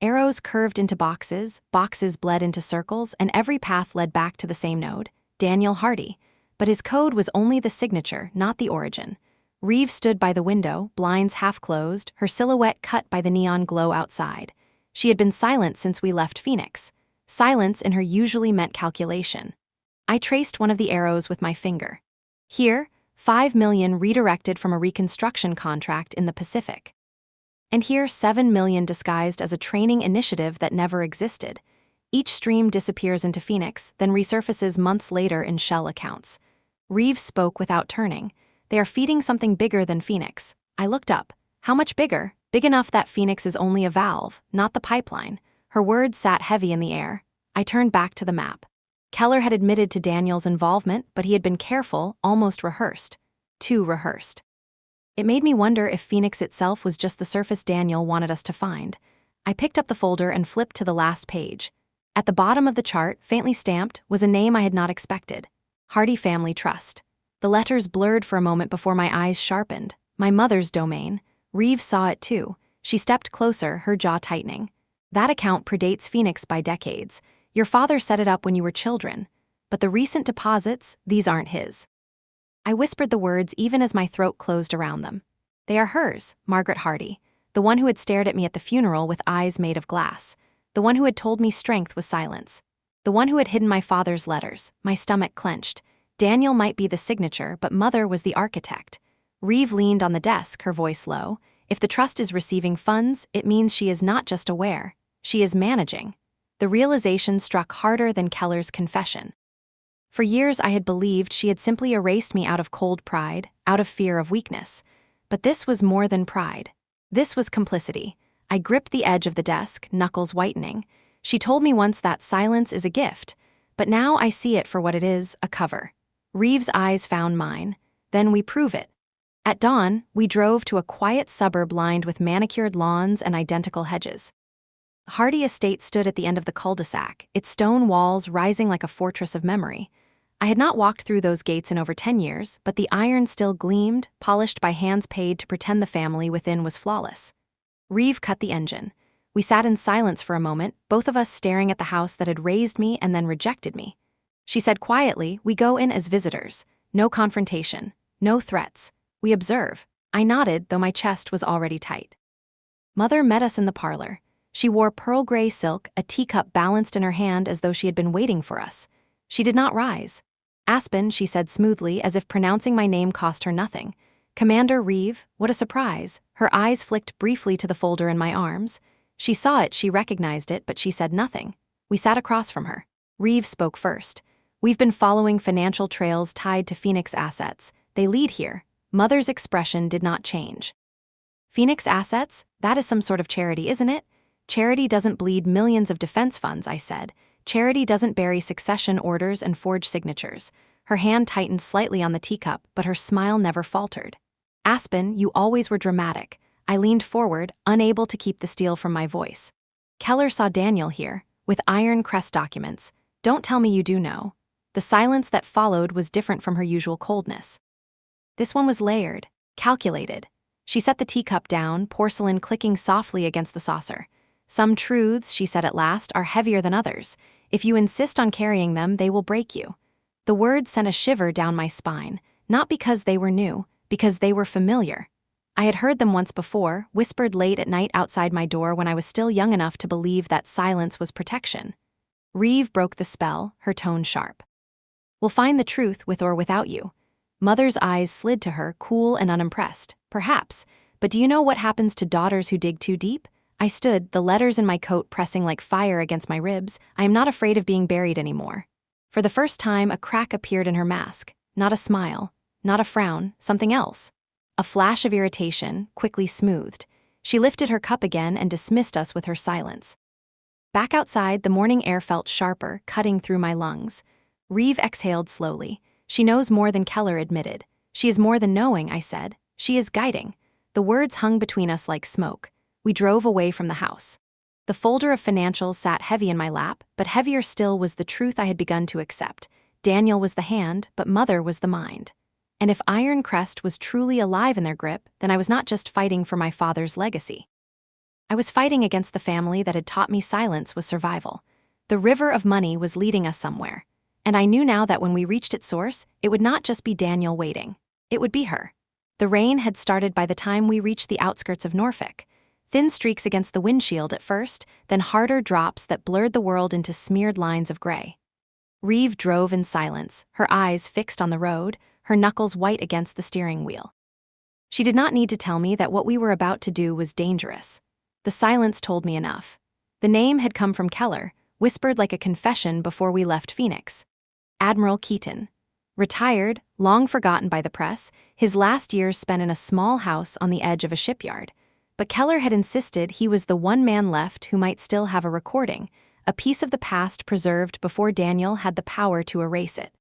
Arrows curved into boxes, boxes bled into circles, and every path led back to the same node, Daniel Hardy. But his code was only the signature, not the origin. Reeve stood by the window, blinds half closed, her silhouette cut by the neon glow outside. She had been silent since we left Phoenix. Silence in her usually meant calculation. I traced one of the arrows with my finger. Here, 5 million redirected from a reconstruction contract in the Pacific. And here, 7 million disguised as a training initiative that never existed. Each stream disappears into Phoenix, then resurfaces months later in shell accounts. Reeve spoke without turning. They are feeding something bigger than Phoenix. I looked up. How much bigger? Big enough that Phoenix is only a valve, not the pipeline. Her words sat heavy in the air. I turned back to the map. Keller had admitted to Daniel's involvement, but he had been careful, almost rehearsed. Too rehearsed. It made me wonder if Phoenix itself was just the surface Daniel wanted us to find. I picked up the folder and flipped to the last page. At the bottom of the chart, faintly stamped, was a name I had not expected. Hardy Family Trust. The letters blurred for a moment before my eyes sharpened. My mother's domain. Reeve saw it too. She stepped closer, her jaw tightening. That account predates Phoenix by decades. Your father set it up when you were children. But the recent deposits, these aren't his. I whispered the words even as my throat closed around them. They are hers, Margaret Hardy, the one who had stared at me at the funeral with eyes made of glass, the one who had told me strength was silence, the one who had hidden my father's letters. My stomach clenched. Daniel might be the signature, but Mother was the architect. Reeve leaned on the desk, her voice low. If the trust is receiving funds, it means she is not just aware, she is managing. The realization struck harder than Keller's confession. For years I had believed she had simply erased me out of cold pride, out of fear of weakness. But this was more than pride. This was complicity. I gripped the edge of the desk, knuckles whitening. She told me once that silence is a gift, but now I see it for what it is, a cover. Reeve's eyes found mine. Then we prove it. At dawn, we drove to a quiet suburb lined with manicured lawns and identical hedges. Hardy Estate stood at the end of the cul-de-sac, its stone walls rising like a fortress of memory. I had not walked through those gates in over 10 years, but the iron still gleamed, polished by hands paid to pretend the family within was flawless. Reeve cut the engine. We sat in silence for a moment, both of us staring at the house that had raised me and then rejected me. She said quietly, "We go in as visitors. No confrontation. No threats. We observe." I nodded, though my chest was already tight. Mother met us in the parlor. She wore pearl gray silk, a teacup balanced in her hand as though she had been waiting for us. She did not rise. "Aspen," she said smoothly, as if pronouncing my name cost her nothing. "Commander Reeve, what a surprise." Her eyes flicked briefly to the folder in my arms. She saw it, she recognized it, but she said nothing. We sat across from her. Reeve spoke first. "We've been following financial trails tied to Phoenix assets. They lead here." Mother's expression did not change. "Phoenix assets? That is some sort of charity, isn't it?" "Charity doesn't bleed millions of defense funds," I said. "Charity doesn't bury succession orders and forge signatures." Her hand tightened slightly on the teacup, but her smile never faltered. "Aspen, you always were dramatic." I leaned forward, unable to keep the steel from my voice. "Keller saw Daniel here, with Iron Crest documents. Don't tell me you do know." The silence that followed was different from her usual coldness. This one was layered, calculated. She set the teacup down, porcelain clicking softly against the saucer. "Some truths," she said at last, "are heavier than others. If you insist on carrying them, they will break you." The words sent a shiver down my spine, not because they were new, because they were familiar. I had heard them once before, whispered late at night outside my door when I was still young enough to believe that silence was protection. Reeve broke the spell, her tone sharp. "We'll find the truth with or without you." Mother's eyes slid to her, cool and unimpressed. "Perhaps, but do you know what happens to daughters who dig too deep?" I stood, the letters in my coat pressing like fire against my ribs. "I am not afraid of being buried anymore." For the first time, a crack appeared in her mask. Not a smile, not a frown, something else. A flash of irritation, quickly smoothed. She lifted her cup again and dismissed us with her silence. Back outside, the morning air felt sharper, cutting through my lungs. Reeve exhaled slowly. "She knows more than Keller admitted." "She is more than knowing," I said. "She is guiding." The words hung between us like smoke. We drove away from the house. The folder of financials sat heavy in my lap, but heavier still was the truth I had begun to accept. Daniel was the hand, but Mother was the mind. And if Iron Crest was truly alive in their grip, then I was not just fighting for my father's legacy. I was fighting against the family that had taught me silence was survival. The river of money was leading us somewhere. And I knew now that when we reached its source, it would not just be Daniel waiting. It would be her. The rain had started by the time we reached the outskirts of Norfolk. Thin streaks against the windshield at first, then harder drops that blurred the world into smeared lines of gray. Reeve drove in silence, her eyes fixed on the road, her knuckles white against the steering wheel. She did not need to tell me that what we were about to do was dangerous. The silence told me enough. The name had come from Keller, whispered like a confession before we left Phoenix. Admiral Keaton. Retired, long forgotten by the press, his last years spent in a small house on the edge of a shipyard. But Keller had insisted he was the one man left who might still have a recording, a piece of the past preserved before Daniel had the power to erase it.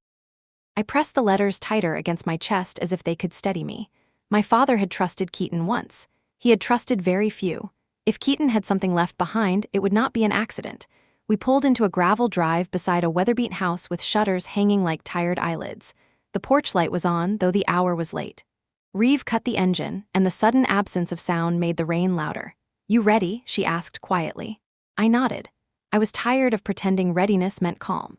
I pressed the letters tighter against my chest as if they could steady me. My father had trusted Keaton once. He had trusted very few. If Keaton had something left behind, it would not be an accident. We pulled into a gravel drive beside a weather-beaten house with shutters hanging like tired eyelids. The porch light was on, though the hour was late. Reeve cut the engine, and the sudden absence of sound made the rain louder. "You ready?" she asked quietly. I nodded. I was tired of pretending readiness meant calm.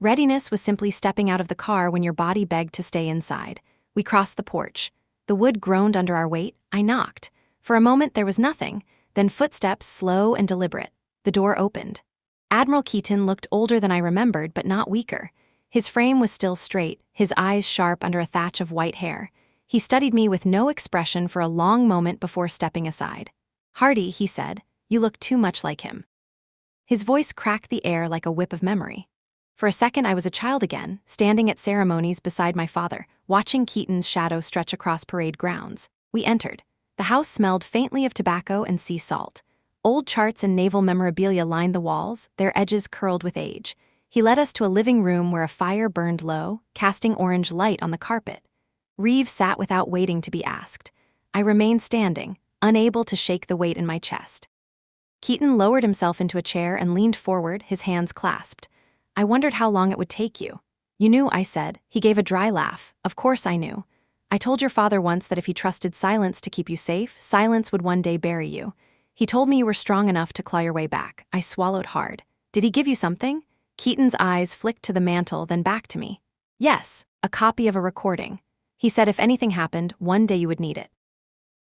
Readiness was simply stepping out of the car when your body begged to stay inside. We crossed the porch. The wood groaned under our weight. I knocked. For a moment there was nothing, then footsteps slow and deliberate. The door opened. Admiral Keaton looked older than I remembered, but not weaker. His frame was still straight, his eyes sharp under a thatch of white hair. He studied me with no expression for a long moment before stepping aside. "Hardy," he said, "you look too much like him." His voice cracked the air like a whip of memory. For a second I was a child again, standing at ceremonies beside my father, watching Keaton's shadow stretch across parade grounds. We entered. The house smelled faintly of tobacco and sea salt. Old charts and naval memorabilia lined the walls, their edges curled with age. He led us to a living room where a fire burned low, casting orange light on the carpet. Reeve sat without waiting to be asked. I remained standing, unable to shake the weight in my chest. Keaton lowered himself into a chair and leaned forward, his hands clasped. "I wondered how long it would take you." "You knew," I said. He gave a dry laugh. "Of course I knew. I told your father once that if he trusted silence to keep you safe, silence would one day bury you. He told me you were strong enough to claw your way back." I swallowed hard. "Did he give you something?" Keaton's eyes flicked to the mantel, then back to me. "Yes, a copy of a recording. He said if anything happened, one day you would need it."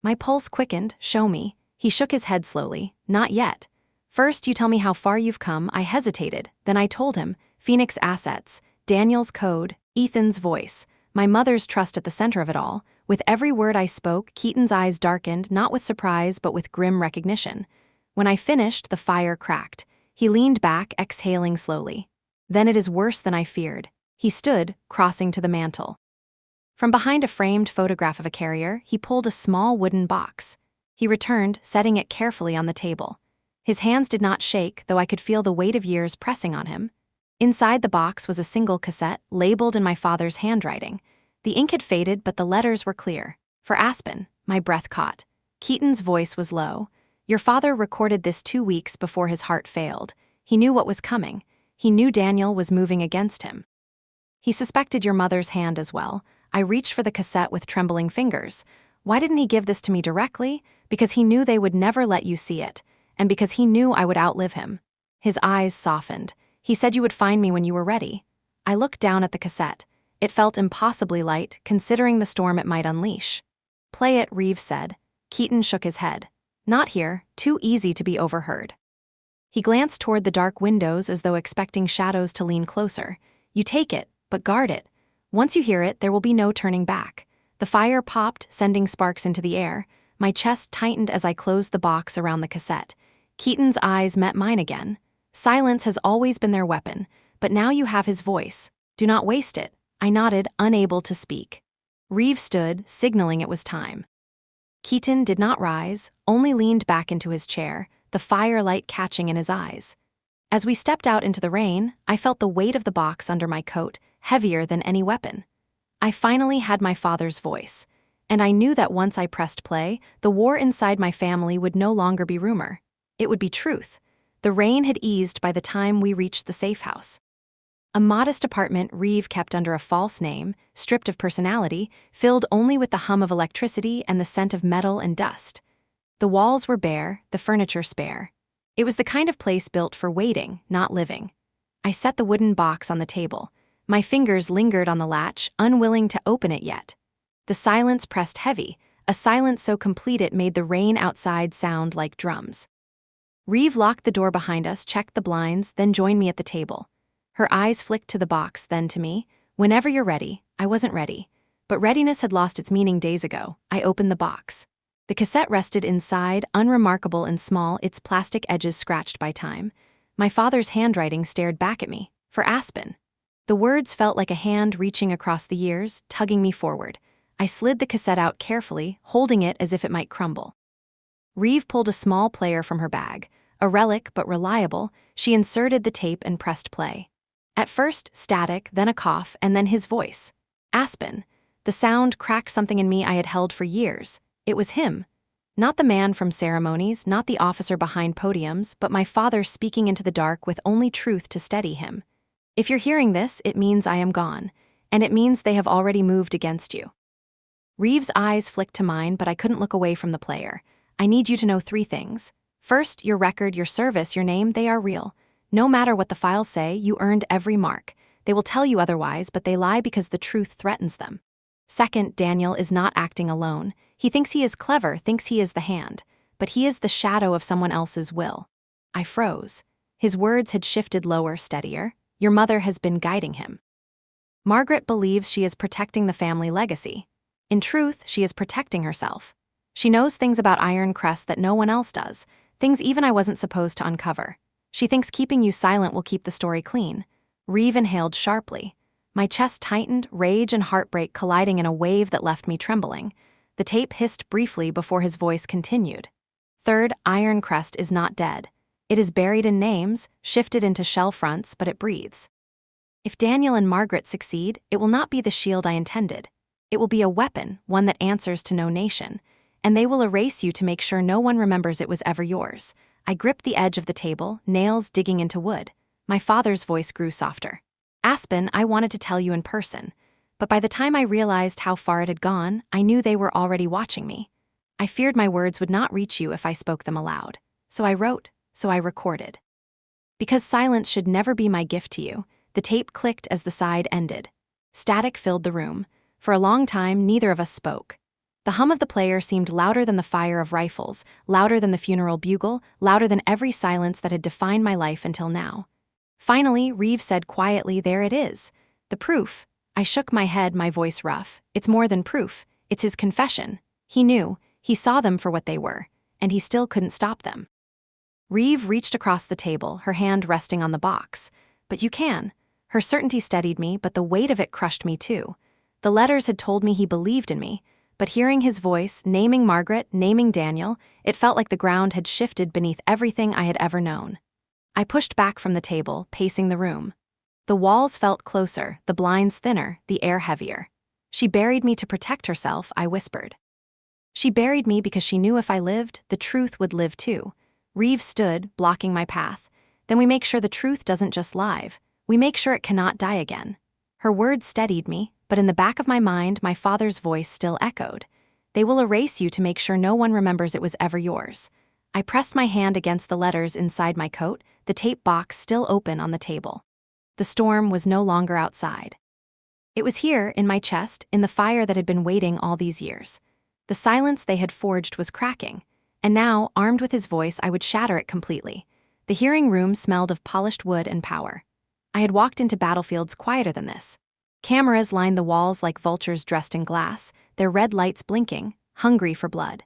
My pulse quickened. "Show me." He shook his head slowly. "Not yet. First, you tell me how far you've come." I hesitated. Then I told him. Phoenix assets, Daniel's code, Ethan's voice, my mother's trust at the center of it all. With every word I spoke, Keaton's eyes darkened, not with surprise but with grim recognition. When I finished, the fire cracked. He leaned back, exhaling slowly. "Then it is worse than I feared." He stood, crossing to the mantel. From behind a framed photograph of a carrier, he pulled a small wooden box. He returned, setting it carefully on the table. His hands did not shake, though I could feel the weight of years pressing on him. Inside the box was a single cassette, labeled in my father's handwriting. The ink had faded, but the letters were clear. "For Aspen." My breath caught. Keaton's voice was low. "Your father recorded this 2 weeks before his heart failed. He knew what was coming. He knew Daniel was moving against him. He suspected your mother's hand as well." I reached for the cassette with trembling fingers. "Why didn't he give this to me directly?" "Because he knew they would never let you see it, and because he knew I would outlive him." His eyes softened. "He said you would find me when you were ready." I looked down at the cassette. It felt impossibly light, considering the storm it might unleash. "Play it," Reeve said. Keaton shook his head. "Not here, too easy to be overheard." He glanced toward the dark windows as though expecting shadows to lean closer. "You take it, but guard it. Once you hear it, there will be no turning back." The fire popped, sending sparks into the air. My chest tightened as I closed the box around the cassette. Keaton's eyes met mine again. "Silence has always been their weapon, but now you have his voice. Do not waste it." I nodded, unable to speak. Reeve stood, signaling it was time. Keaton did not rise, only leaned back into his chair, the firelight catching in his eyes. As we stepped out into the rain, I felt the weight of the box under my coat, heavier than any weapon. I finally had my father's voice, and I knew that once I pressed play, the war inside my family would no longer be rumor. It would be truth. The rain had eased by the time we reached the safe house. A modest apartment Reeve kept under a false name, stripped of personality, filled only with the hum of electricity and the scent of metal and dust. The walls were bare, the furniture spare. It was the kind of place built for waiting, not living. I set the wooden box on the table. My fingers lingered on the latch, unwilling to open it yet. The silence pressed heavy, a silence so complete it made the rain outside sound like drums. Reeve locked the door behind us, checked the blinds, then joined me at the table. Her eyes flicked to the box, then to me. "Whenever you're ready." I wasn't ready. But readiness had lost its meaning days ago. I opened the box. The cassette rested inside, unremarkable and small, its plastic edges scratched by time. My father's handwriting stared back at me. "For Aspen." The words felt like a hand reaching across the years, tugging me forward. I slid the cassette out carefully, holding it as if it might crumble. Reeve pulled a small player from her bag. A relic, but reliable, she inserted the tape and pressed play. At first, static, then a cough, and then his voice. "Aspen." The sound cracked something in me I had held for years. It was him. Not the man from ceremonies, not the officer behind podiums, but my father speaking into the dark with only truth to steady him. "If you're hearing this, it means I am gone, and it means they have already moved against you." Reeve's eyes flicked to mine, but I couldn't look away from the player. "I need you to know 3 things. First, your record, your service, your name, they are real. No matter what the files say, you earned every mark. They will tell you otherwise, but they lie because the truth threatens them. Second, Daniel is not acting alone. He thinks he is clever, thinks he is the hand, but he is the shadow of someone else's will." I froze. His words had shifted lower, steadier. "Your mother has been guiding him." Margaret believes she is protecting the family legacy. In truth, she is protecting herself. She knows things about Ironcrest that no one else does, things even I wasn't supposed to uncover. She thinks keeping you silent will keep the story clean. Reeve inhaled sharply. My chest tightened, rage and heartbreak colliding in a wave that left me trembling. The tape hissed briefly before his voice continued. Third, Ironcrest is not dead. It is buried in names, shifted into shell fronts, but it breathes. If Daniel and Margaret succeed, it will not be the shield I intended. It will be a weapon, one that answers to no nation. And they will erase you to make sure no one remembers it was ever yours. I gripped the edge of the table, nails digging into wood. My father's voice grew softer. Aspen, I wanted to tell you in person. But by the time I realized how far it had gone, I knew they were already watching me. I feared my words would not reach you if I spoke them aloud. So I wrote, so I recorded. Because silence should never be my gift to you, the tape clicked as the side ended. Static filled the room. For a long time, neither of us spoke. The hum of the player seemed louder than the fire of rifles, louder than the funeral bugle, louder than every silence that had defined my life until now. Finally, Reeve said quietly, "There it is. The proof." I shook my head, my voice rough. "It's more than proof. It's his confession. He knew. He saw them for what they were. And he still couldn't stop them." Reeve reached across the table, her hand resting on the box. "But you can." Her certainty steadied me, but the weight of it crushed me too. The letters had told me he believed in me, but hearing his voice, naming Margaret, naming Daniel, it felt like the ground had shifted beneath everything I had ever known. I pushed back from the table, pacing the room. The walls felt closer, the blinds thinner, the air heavier. "She buried me to protect herself," I whispered. "She buried me because she knew if I lived, the truth would live too." Reeve stood, blocking my path. "Then we make sure the truth doesn't just live. We make sure it cannot die again." Her words steadied me, but in the back of my mind, my father's voice still echoed. "They will erase you to make sure no one remembers it was ever yours." I pressed my hand against the letters inside my coat, the tape box still open on the table. The storm was no longer outside. It was here, in my chest, in the fire that had been waiting all these years. The silence they had forged was cracking, and now, armed with his voice, I would shatter it completely. The hearing room smelled of polished wood and power. I had walked into battlefields quieter than this. Cameras lined the walls like vultures dressed in glass, their red lights blinking, hungry for blood.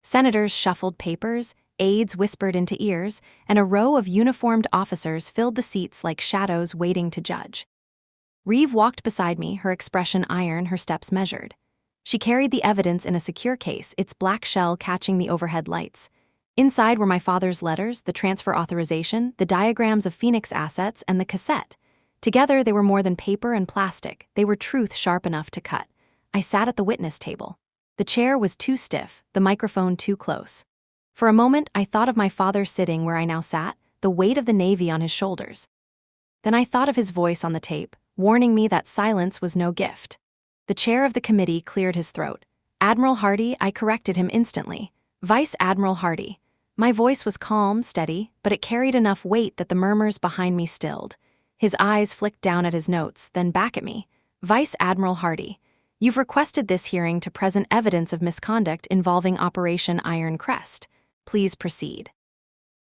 Senators shuffled papers, aides whispered into ears, and a row of uniformed officers filled the seats like shadows waiting to judge. Reeve walked beside me, her expression iron, her steps measured. She carried the evidence in a secure case, its black shell catching the overhead lights. Inside were my father's letters, the transfer authorization, the diagrams of Phoenix assets, and the cassette. Together, they were more than paper and plastic. They were truth sharp enough to cut. I sat at the witness table. The chair was too stiff, the microphone too close. For a moment, I thought of my father sitting where I now sat, the weight of the Navy on his shoulders. Then I thought of his voice on the tape, warning me that silence was no gift. The chair of the committee cleared his throat. "Admiral Hardy," I corrected him instantly. "Vice Admiral Hardy." My voice was calm, steady, but it carried enough weight that the murmurs behind me stilled. His eyes flicked down at his notes, then back at me. "Vice Admiral Hardy, you've requested this hearing to present evidence of misconduct involving Operation Iron Crest. Please proceed."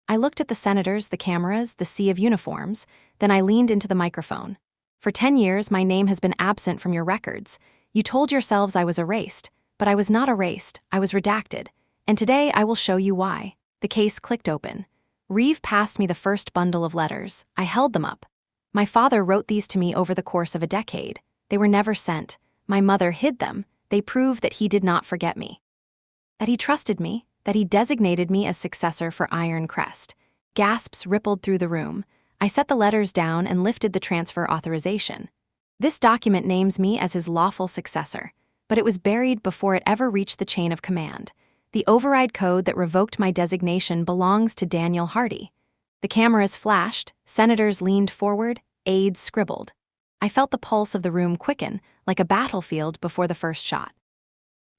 I looked at the senators, the cameras, the sea of uniforms, then I leaned into the microphone. "For 10 years, my name has been absent from your records. You told yourselves I was erased, but I was not erased, I was redacted. And today I will show you why." The case clicked open. Reeve passed me the first bundle of letters. I held them up. "My father wrote these to me over the course of a decade. They were never sent. My mother hid them. They prove that he did not forget me. That he trusted me, that he designated me as successor for Iron Crest." Gasps rippled through the room. I set the letters down and lifted the transfer authorization. "This document names me as his lawful successor, but it was buried before it ever reached the chain of command. The override code that revoked my designation belongs to Daniel Hardy." The cameras flashed, senators leaned forward, aides scribbled. I felt the pulse of the room quicken, like a battlefield before the first shot.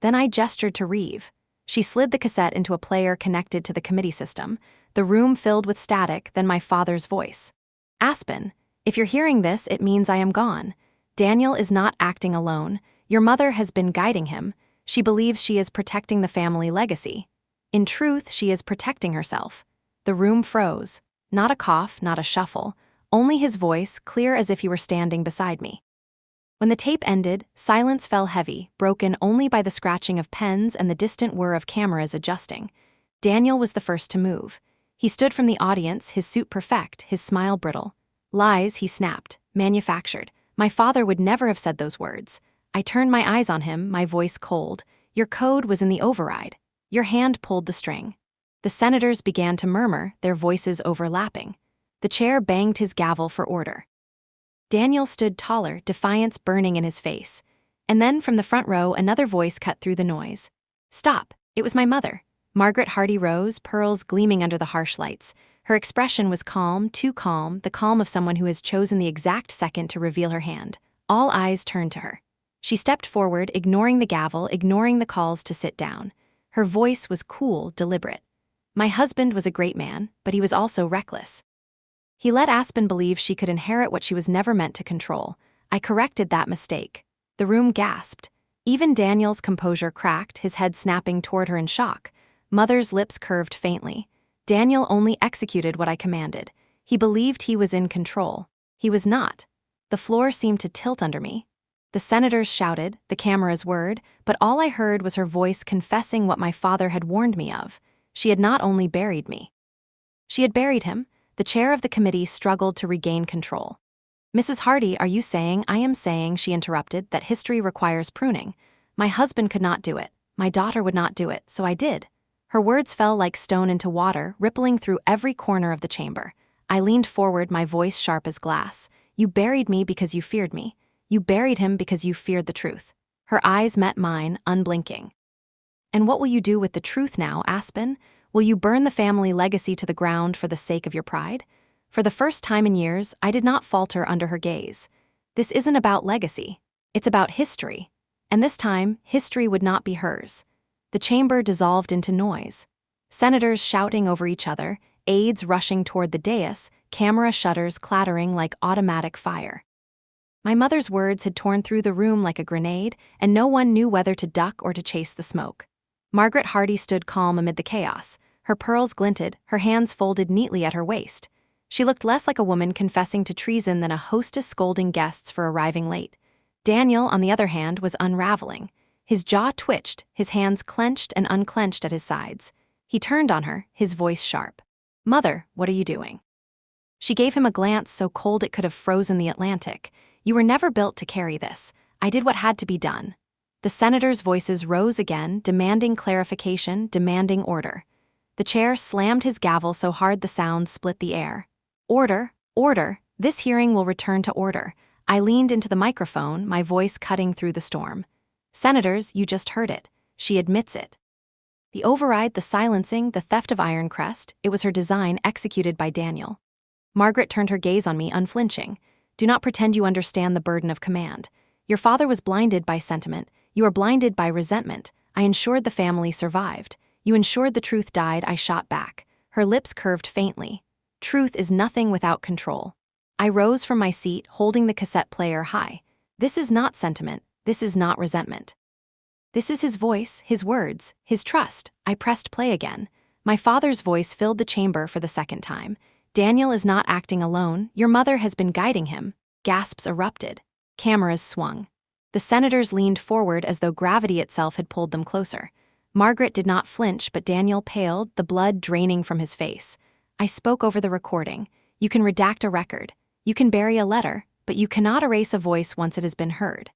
Then I gestured to Reeve. She slid the cassette into a player connected to the committee system. The room filled with static, then my father's voice. "Aspen, if you're hearing this, it means I am gone. Daniel is not acting alone. Your mother has been guiding him. She believes she is protecting the family legacy. In truth, she is protecting herself." The room froze. Not a cough, not a shuffle. Only his voice, clear as if he were standing beside me. When the tape ended, silence fell heavy, broken only by the scratching of pens and the distant whir of cameras adjusting. Daniel was the first to move. He stood from the audience, his suit perfect, his smile brittle. Lies, he snapped, manufactured. My father would never have said those words. I turned my eyes on him, my voice cold. Your code was in the override. Your hand pulled the string. The senators began to murmur, their voices overlapping. The chair banged his gavel for order. Daniel stood taller, defiance burning in his face. And then from the front row, another voice cut through the noise. Stop. It was my mother. Margaret Hardy rose, pearls gleaming under the harsh lights. Her expression was calm, too calm, the calm of someone who has chosen the exact second to reveal her hand. All eyes turned to her. She stepped forward, ignoring the gavel, ignoring the calls to sit down. Her voice was cool, deliberate. My husband was a great man, but he was also reckless. He let Aspen believe she could inherit what she was never meant to control. I corrected that mistake. The room gasped. Even Daniel's composure cracked, his head snapping toward her in shock. Mother's lips curved faintly. Daniel only executed what I commanded. He believed he was in control. He was not. The floor seemed to tilt under me. The senators shouted, the cameras whirred, but all I heard was her voice confessing what my father had warned me of. She had not only buried me. She had buried him. The chair of the committee struggled to regain control. Mrs. Hardy, are you saying, I am saying, she interrupted, that history requires pruning. My husband could not do it. My daughter would not do it, so I did. Her words fell like stone into water, rippling through every corner of the chamber. I leaned forward, my voice sharp as glass. You buried me because you feared me. You buried him because you feared the truth. Her eyes met mine, unblinking. And what will you do with the truth now, Aspen? Will you burn the family legacy to the ground for the sake of your pride? For the first time in years, I did not falter under her gaze. This isn't about legacy. It's about history. And this time, history would not be hers. The chamber dissolved into noise. Senators shouting over each other, aides rushing toward the dais, camera shutters clattering like automatic fire. My mother's words had torn through the room like a grenade, and no one knew whether to duck or to chase the smoke. Margaret Hardy stood calm amid the chaos. Her pearls glinted, her hands folded neatly at her waist. She looked less like a woman confessing to treason than a hostess scolding guests for arriving late. Daniel, on the other hand, was unraveling. His jaw twitched, his hands clenched and unclenched at his sides. He turned on her, his voice sharp. Mother, what are you doing? She gave him a glance so cold it could have frozen the Atlantic. You were never built to carry this. I did what had to be done. The senators' voices rose again, demanding clarification, demanding order. The chair slammed his gavel so hard the sound split the air. Order, order, this hearing will return to order. I leaned into the microphone, my voice cutting through the storm. Senators, you just heard it. She admits it. The override, the silencing, the theft of Ironcrest, it was her design executed by Daniel. Margaret turned her gaze on me, unflinching. Do not pretend you understand the burden of command. Your father was blinded by sentiment. You are blinded by resentment. I ensured the family survived. You ensured the truth died. I shot back. Her lips curved faintly. Truth is nothing without control. I rose from my seat, holding the cassette player high. This is not sentiment. This is not resentment. This is his voice, his words, his trust. I pressed play again. My father's voice filled the chamber for the second time. Daniel is not acting alone. Your mother has been guiding him. Gasps erupted. Cameras swung. The senators leaned forward as though gravity itself had pulled them closer. Margaret did not flinch, but Daniel paled, the blood draining from his face. I spoke over the recording. You can redact a record. You can bury a letter, but you cannot erase a voice once it has been heard.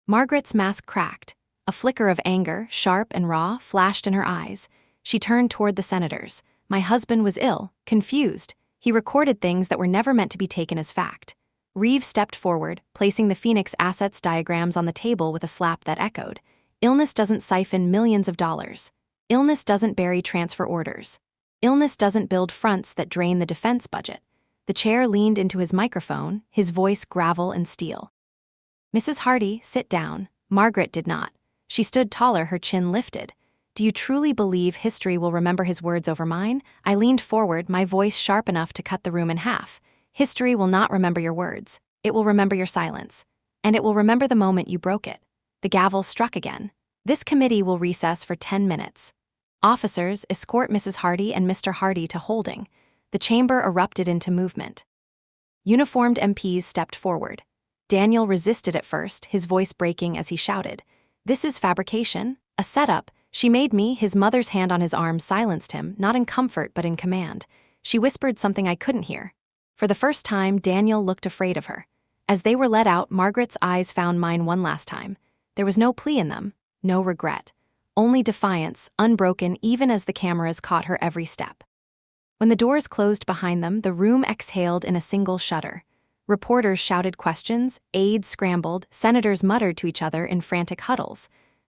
Margaret's mask cracked. A flicker of anger, sharp and raw, flashed in her eyes. She turned toward the senators. My husband was ill, confused. He recorded things that were never meant to be taken as fact. Reeve stepped forward, placing the Phoenix assets diagrams on the table with a slap that echoed. Illness doesn't siphon millions of dollars. Illness doesn't bury transfer orders. Illness doesn't build fronts that drain the defense budget. The chair leaned into his microphone, his voice gravel and steel. Mrs. Hardy, sit down. Margaret did not. She stood taller, her chin lifted. Do you truly believe history will remember his words over mine? I leaned forward, my voice sharp enough to cut the room in half. History will not remember your words. It will remember your silence. And it will remember the moment you broke it. The gavel struck again. This committee will recess for 10 minutes. Officers, escort Mrs. Hardy and Mr. Hardy to holding. The chamber erupted into movement. Uniformed MPs stepped forward. Daniel resisted at first, his voice breaking as he shouted, "This is fabrication, a setup. She made me." His mother's hand on his arm silenced him, not in comfort but in command. She whispered something I couldn't hear. For the first time, Daniel looked afraid of her. As they were let out, Margaret's eyes found mine one last time. There was no plea in them, no regret. Only defiance, unbroken even as the cameras caught her every step. When the doors closed behind them, the room exhaled in a single shudder. Reporters shouted questions, aides scrambled, senators muttered to each other in frantic huddles.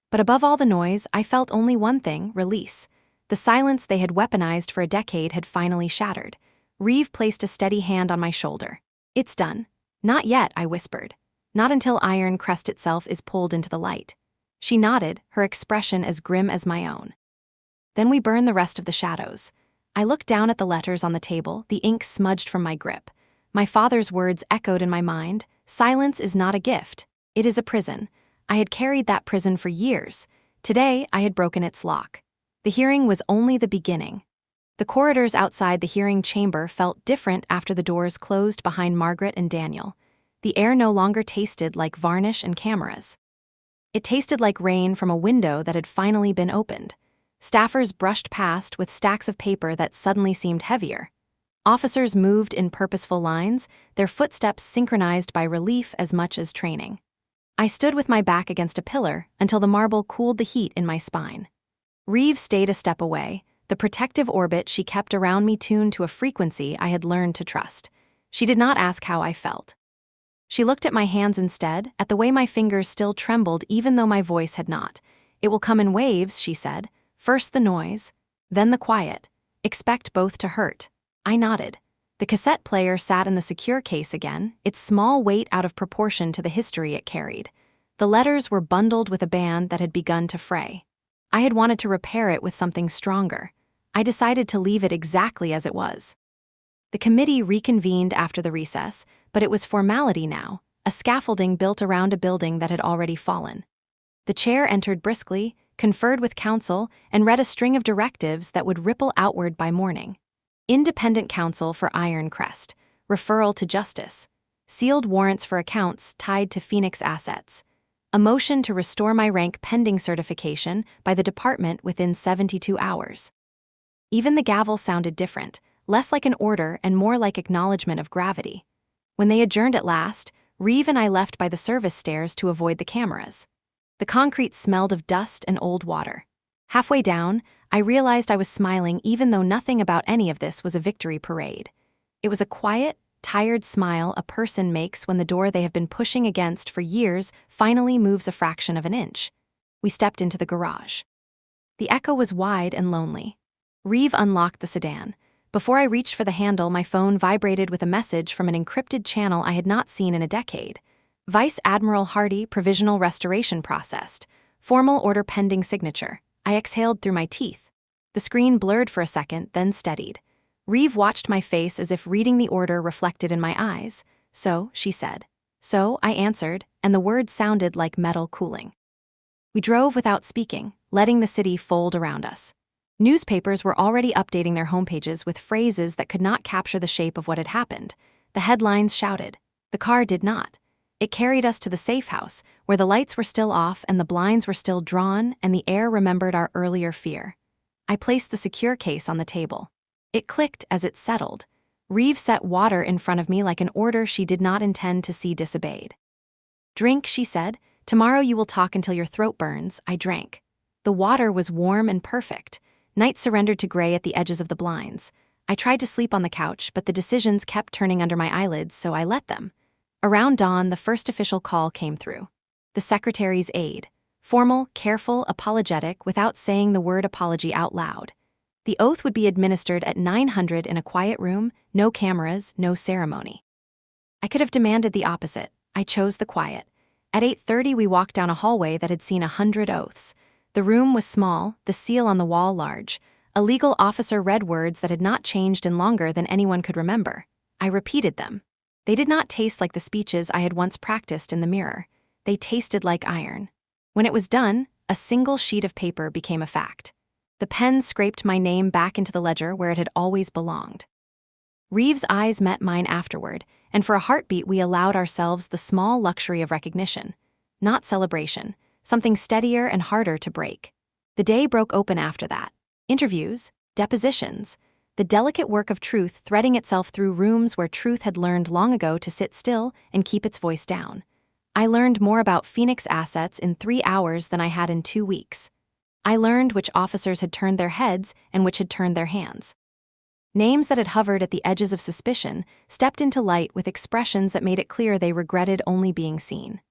But above all the noise, I felt only one thing: release. The silence they had weaponized for a decade had finally shattered. Reeve placed a steady hand on my shoulder. "It's done." "Not yet," I whispered. "Not until Iron Crest itself is pulled into the light." She nodded, her expression as grim as my own. "Then we burn the rest of the shadows." I looked down at the letters on the table, the ink smudged from my grip. My father's words echoed in my mind: "Silence is not a gift. It is a prison." I had carried that prison for years. Today, I had broken its lock. The hearing was only the beginning. The corridors outside the hearing chamber felt different after the doors closed behind Margaret and Daniel. The air no longer tasted like varnish and cameras. It tasted like rain from a window that had finally been opened. Staffers brushed past with stacks of paper that suddenly seemed heavier. Officers moved in purposeful lines, their footsteps synchronized by relief as much as training. I stood with my back against a pillar until the marble cooled the heat in my spine. Reeve stayed a step away, the protective orbit she kept around me tuned to a frequency I had learned to trust. She did not ask how I felt. She looked at my hands instead, at the way my fingers still trembled even though my voice had not. "It will come in waves," she said. "First the noise, then the quiet. Expect both to hurt." I nodded. The cassette player sat in the secure case again, its small weight out of proportion to the history it carried. The letters were bundled with a band that had begun to fray. I had wanted to repair it with something stronger. I decided to leave it exactly as it was. The committee reconvened after the recess, but it was formality now, a scaffolding built around a building that had already fallen. The chair entered briskly, conferred with counsel, and read a string of directives that would ripple outward by morning. Independent counsel for Iron Crest, referral to justice, sealed warrants for accounts tied to Phoenix assets, a motion to restore my rank pending certification by the department within 72 hours. Even the gavel sounded different, less like an order and more like acknowledgement of gravity. When they adjourned at last, Reeve and I left by the service stairs to avoid the cameras. The concrete smelled of dust and old water. Halfway down, I realized I was smiling even though nothing about any of this was a victory parade. It was a quiet, tired smile a person makes when the door they have been pushing against for years finally moves a fraction of an inch. We stepped into the garage. The echo was wide and lonely. Reeve unlocked the sedan. Before I reached for the handle, my phone vibrated with a message from an encrypted channel I had not seen in a decade. "Vice Admiral Hardy, provisional restoration processed. Formal order pending signature." I exhaled through my teeth. The screen blurred for a second, then steadied. Reeve watched my face as if reading the order reflected in my eyes. "So," she said. "So," I answered, and the words sounded like metal cooling. We drove without speaking, letting the city fold around us. Newspapers were already updating their homepages with phrases that could not capture the shape of what had happened. The headlines shouted. The car did not. It carried us to the safe house, where the lights were still off and the blinds were still drawn and the air remembered our earlier fear. I placed the secure case on the table. It clicked as it settled. Reeve set water in front of me like an order she did not intend to see disobeyed. "Drink," she said. "Tomorrow you will talk until your throat burns." I drank. The water was warm and perfect. Night surrendered to gray at the edges of the blinds. I tried to sleep on the couch, but the decisions kept turning under my eyelids, so I let them. Around dawn, the first official call came through. The secretary's aide. Formal, careful, apologetic, without saying the word apology out loud. The oath would be administered at 900 in a quiet room, no cameras, no ceremony. I could have demanded the opposite. I chose the quiet. At 8:30, we walked down a hallway that had seen 100 oaths. The room was small, the seal on the wall large. A legal officer read words that had not changed in longer than anyone could remember. I repeated them. They did not taste like the speeches I had once practiced in the mirror. They tasted like iron. When it was done, a single sheet of paper became a fact. The pen scraped my name back into the ledger where it had always belonged. Reeves' eyes met mine afterward, and for a heartbeat we allowed ourselves the small luxury of recognition. Not celebration, something steadier and harder to break. The day broke open after that. Interviews, depositions, the delicate work of truth threading itself through rooms where truth had learned long ago to sit still and keep its voice down. I learned more about Phoenix assets in 3 hours than I had in 2 weeks. I learned which officers had turned their heads and which had turned their hands. Names that had hovered at the edges of suspicion stepped into light with expressions that made it clear they regretted only being seen.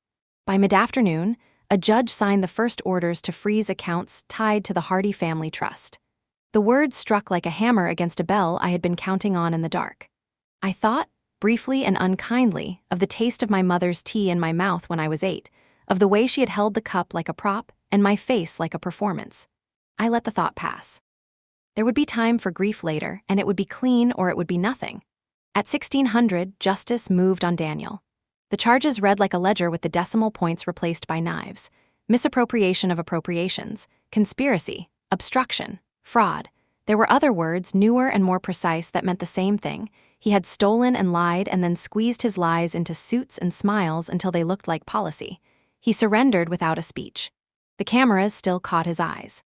By mid-afternoon, a judge signed the first orders to freeze accounts tied to the Hardy family trust. The words struck like a hammer against a bell I had been counting on in the dark. I thought, briefly and unkindly, of the taste of my mother's tea in my mouth when I was 8, of the way she had held the cup like a prop and my face like a performance. I let the thought pass. There would be time for grief later, and it would be clean or it would be nothing. At 1600, justice moved on Daniel. The charges read like a ledger with the decimal points replaced by knives. Misappropriation of appropriations, conspiracy, obstruction, fraud. There were other words, newer and more precise, that meant the same thing. He had stolen and lied and then squeezed his lies into suits and smiles until they looked like policy. He surrendered without a speech. The cameras still caught his eyes.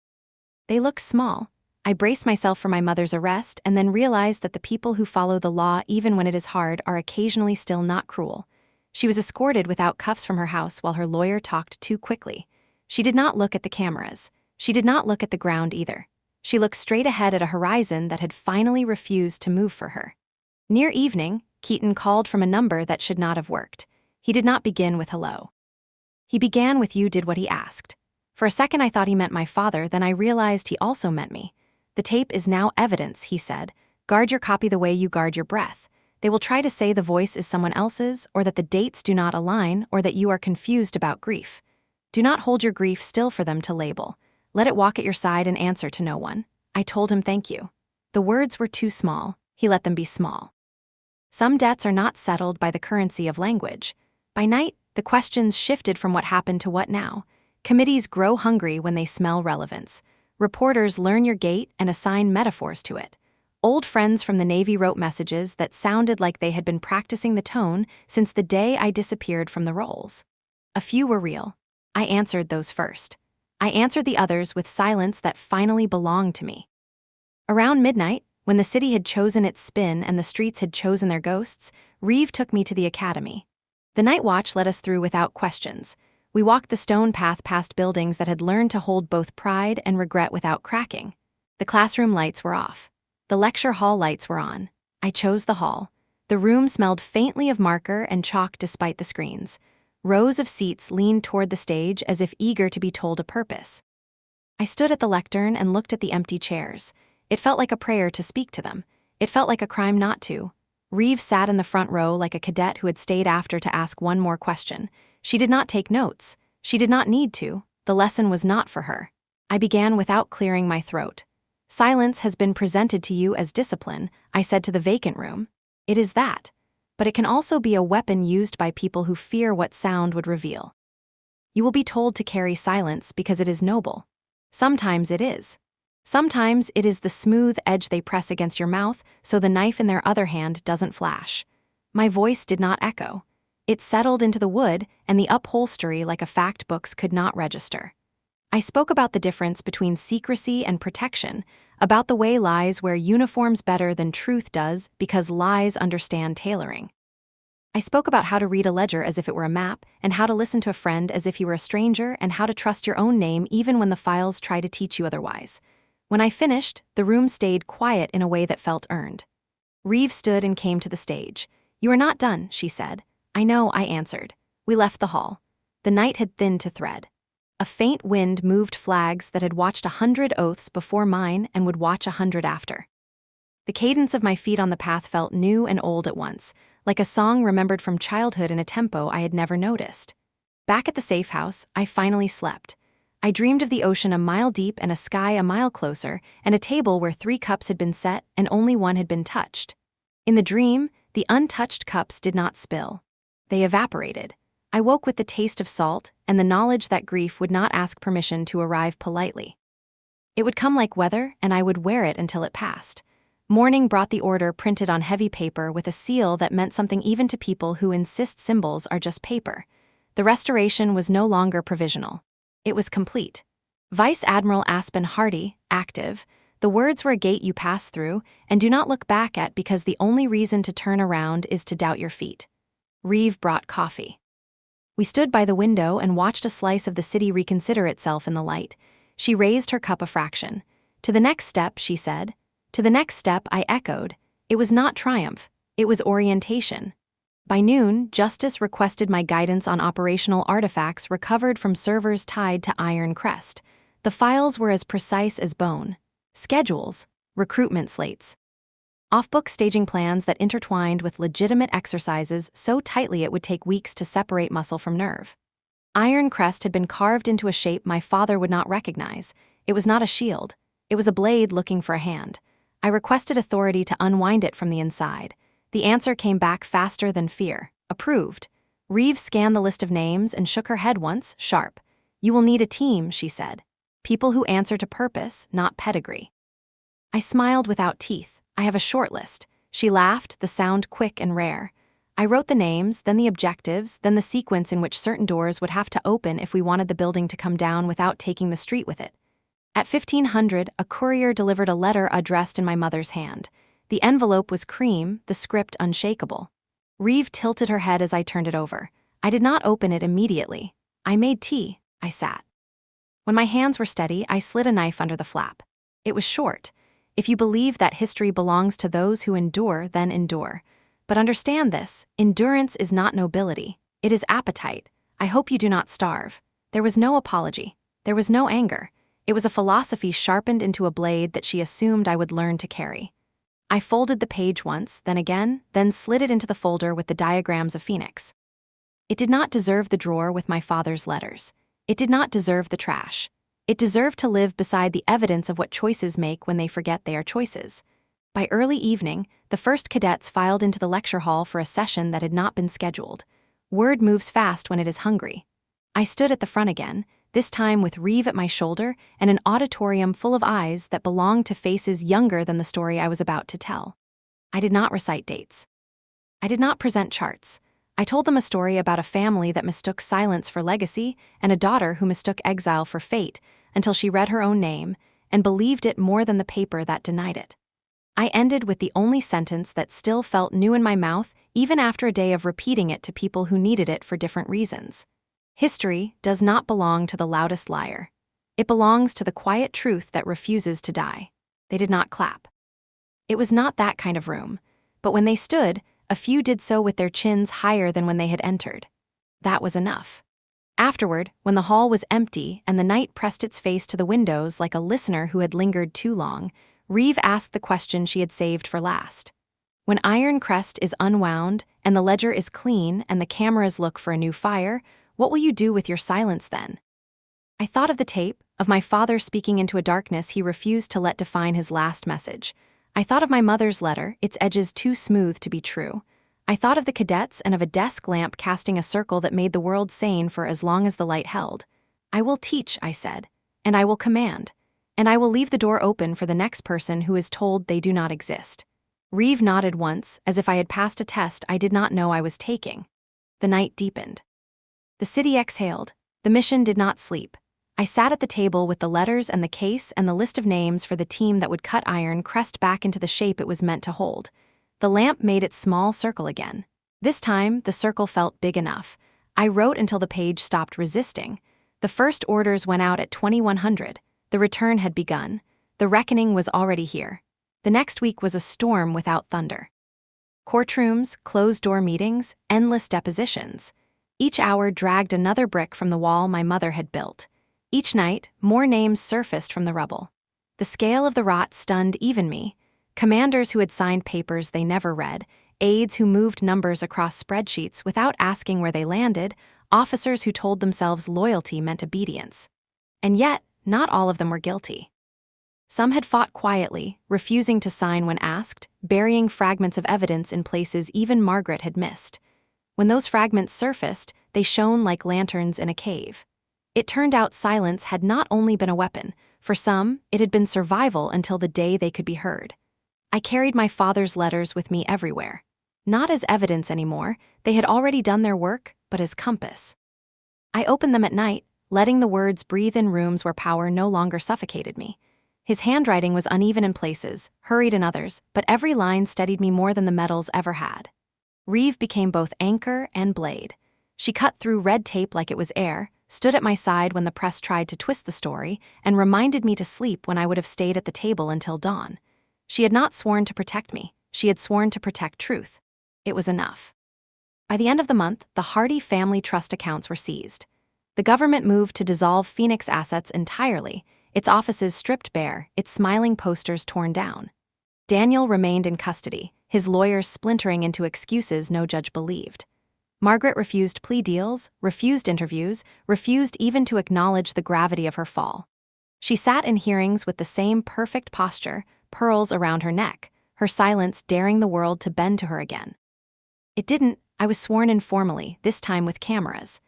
They looked small. I braced myself for my mother's arrest and then realized that the people who follow the law even when it is hard are occasionally still not cruel. She was escorted without cuffs from her house while her lawyer talked too quickly. She did not look at the cameras. She did not look at the ground either. She looked straight ahead at a horizon that had finally refused to move for her. Near evening, Keaton called from a number that should not have worked. He did not begin with hello. He began with "You did what he asked." For a second I thought he meant my father, then I realized he also meant me. "The tape is now evidence," he said. "Guard your copy the way you guard your breath. They will try to say the voice is someone else's, or that the dates do not align, or that you are confused about grief. Do not hold your grief still for them to label. Let it walk at your side and answer to no one." I told him thank you. The words were too small. He let them be small. Some debts are not settled by the currency of language. By night, the questions shifted from what happened to what now. Committees grow hungry when they smell relevance. Reporters learn your gait and assign metaphors to it. Old friends from the Navy wrote messages that sounded like they had been practicing the tone since the day I disappeared from the rolls. A few were real. I answered those first. I answered the others with silence that finally belonged to me. Around midnight, when the city had chosen its spin and the streets had chosen their ghosts, Reeve took me to the academy. The night watch let us through without questions. We walked the stone path past buildings that had learned to hold both pride and regret without cracking. The classroom lights were off. The lecture hall lights were on. I chose the hall. The room smelled faintly of marker and chalk despite the screens. Rows of seats leaned toward the stage as if eager to be told a purpose. I stood at the lectern and looked at the empty chairs. It felt like a prayer to speak to them. It felt like a crime not to. Reeve sat in the front row like a cadet who had stayed after to ask one more question. She did not take notes. She did not need to. The lesson was not for her. I began without clearing my throat. "Silence has been presented to you as discipline," I said to the vacant room. "It is that. But it can also be a weapon used by people who fear what sound would reveal. You will be told to carry silence because it is noble. Sometimes it is. Sometimes it is the smooth edge they press against your mouth so the knife in their other hand doesn't flash." My voice did not echo. It settled into the wood, and the upholstery like a fact books could not register. I spoke about the difference between secrecy and protection, about the way lies wear uniforms better than truth does because lies understand tailoring. I spoke about how to read a ledger as if it were a map, and how to listen to a friend as if he were a stranger, and how to trust your own name even when the files try to teach you otherwise. When I finished, the room stayed quiet in a way that felt earned. Reeve stood and came to the stage. "You are not done," she said. "I know," I answered. We left the hall. The night had thinned to thread. A faint wind moved flags that had watched 100 oaths before mine and would watch 100 after. The cadence of my feet on the path felt new and old at once, like a song remembered from childhood in a tempo I had never noticed. Back at the safe house, I finally slept. I dreamed of the ocean a mile deep and a sky a mile closer, and a table where 3 cups had been set and only one had been touched. In the dream, the untouched cups did not spill. They evaporated. I woke with the taste of salt and the knowledge that grief would not ask permission to arrive politely. It would come like weather, and I would wear it until it passed. Morning brought the order printed on heavy paper with a seal that meant something even to people who insist symbols are just paper. The restoration was no longer provisional. It was complete. Vice Admiral Aspen Hardy, active. The words were a gate you pass through and do not look back at because the only reason to turn around is to doubt your feet. Reeve brought coffee. We stood by the window and watched a slice of the city reconsider itself in the light. She raised her cup a fraction. To the next step, she said. To the next step, I echoed. It was not triumph. It was orientation. By noon, Justice requested my guidance on operational artifacts recovered from servers tied to Iron Crest. The files were as precise as bone. Schedules, recruitment slates. Off-book staging plans that intertwined with legitimate exercises so tightly it would take weeks to separate muscle from nerve. Iron Crest had been carved into a shape my father would not recognize. It was not a shield. It was a blade looking for a hand. I requested authority to unwind it from the inside. The answer came back faster than fear. Approved. Reeve scanned the list of names and shook her head once, sharp. You will need a team, she said. People who answer to purpose, not pedigree. I smiled without teeth. I have a short list. She laughed, the sound quick and rare. I wrote the names, then the objectives, then the sequence in which certain doors would have to open if we wanted the building to come down without taking the street with it. At 1500, a courier delivered a letter addressed in my mother's hand. The envelope was cream, the script unshakable. Reeve tilted her head as I turned it over. I did not open it immediately. I made tea. I sat. When my hands were steady, I slid a knife under the flap. It was short. If you believe that history belongs to those who endure, then endure. But understand this, endurance is not nobility. It is appetite. I hope you do not starve. There was no apology. There was no anger. It was a philosophy sharpened into a blade that she assumed I would learn to carry. I folded the page once, then again, then slid it into the folder with the diagrams of Phoenix. It did not deserve the drawer with my father's letters. It did not deserve the trash. It deserved to live beside the evidence of what choices make when they forget they are choices. By early evening, the first cadets filed into the lecture hall for a session that had not been scheduled. Word moves fast when it is hungry. I stood at the front again, this time with Reeve at my shoulder and an auditorium full of eyes that belonged to faces younger than the story I was about to tell. I did not recite dates. I did not present charts. I told them a story about a family that mistook silence for legacy and a daughter who mistook exile for fate until she read her own name and believed it more than the paper that denied it. I ended with the only sentence that still felt new in my mouth even after a day of repeating it to people who needed it for different reasons. History does not belong to the loudest liar. It belongs to the quiet truth that refuses to die. They did not clap. It was not that kind of room, but when they stood, a few did so with their chins higher than when they had entered. That was enough. Afterward, when the hall was empty and the night pressed its face to the windows like a listener who had lingered too long, Reeve asked the question she had saved for last. When Iron Crest is unwound and the ledger is clean and the cameras look for a new fire, what will you do with your silence then? I thought of the tape, of my father speaking into a darkness he refused to let define his last message. I thought of my mother's letter, its edges too smooth to be true. I thought of the cadets and of a desk lamp casting a circle that made the world sane for as long as the light held. I will teach, I said, and I will command, and I will leave the door open for the next person who is told they do not exist. Reeve nodded once, as if I had passed a test I did not know I was taking. The night deepened. The city exhaled. The mission did not sleep. I sat at the table with the letters and the case and the list of names for the team that would cut Iron Crest back into the shape it was meant to hold. The lamp made its small circle again. This time, the circle felt big enough. I wrote until the page stopped resisting. The first orders went out at 2100. The return had begun. The reckoning was already here. The next week was a storm without thunder. Courtrooms, closed-door meetings, endless depositions. Each hour dragged another brick from the wall my mother had built. Each night, more names surfaced from the rubble. The scale of the rot stunned even me. Commanders who had signed papers they never read, aides who moved numbers across spreadsheets without asking where they landed, officers who told themselves loyalty meant obedience. And yet, not all of them were guilty. Some had fought quietly, refusing to sign when asked, burying fragments of evidence in places even Margaret had missed. When those fragments surfaced, they shone like lanterns in a cave. It turned out silence had not only been a weapon. For some, it had been survival until the day they could be heard. I carried my father's letters with me everywhere. Not as evidence anymore, they had already done their work, but as compass. I opened them at night, letting the words breathe in rooms where power no longer suffocated me. His handwriting was uneven in places, hurried in others, but every line steadied me more than the medals ever had. Reeve became both anchor and blade. She cut through red tape like it was air, stood at my side when the press tried to twist the story, and reminded me to sleep when I would have stayed at the table until dawn. She had not sworn to protect me, she had sworn to protect truth. It was enough. By the end of the month, the Hardy family trust accounts were seized. The government moved to dissolve Phoenix assets entirely, its offices stripped bare, its smiling posters torn down. Daniel remained in custody, his lawyers splintering into excuses no judge believed. Margaret refused plea deals, refused interviews, refused even to acknowledge the gravity of her fall. She sat in hearings with the same perfect posture, pearls around her neck, her silence daring the world to bend to her again. It didn't. I was sworn in formally, this time with cameras.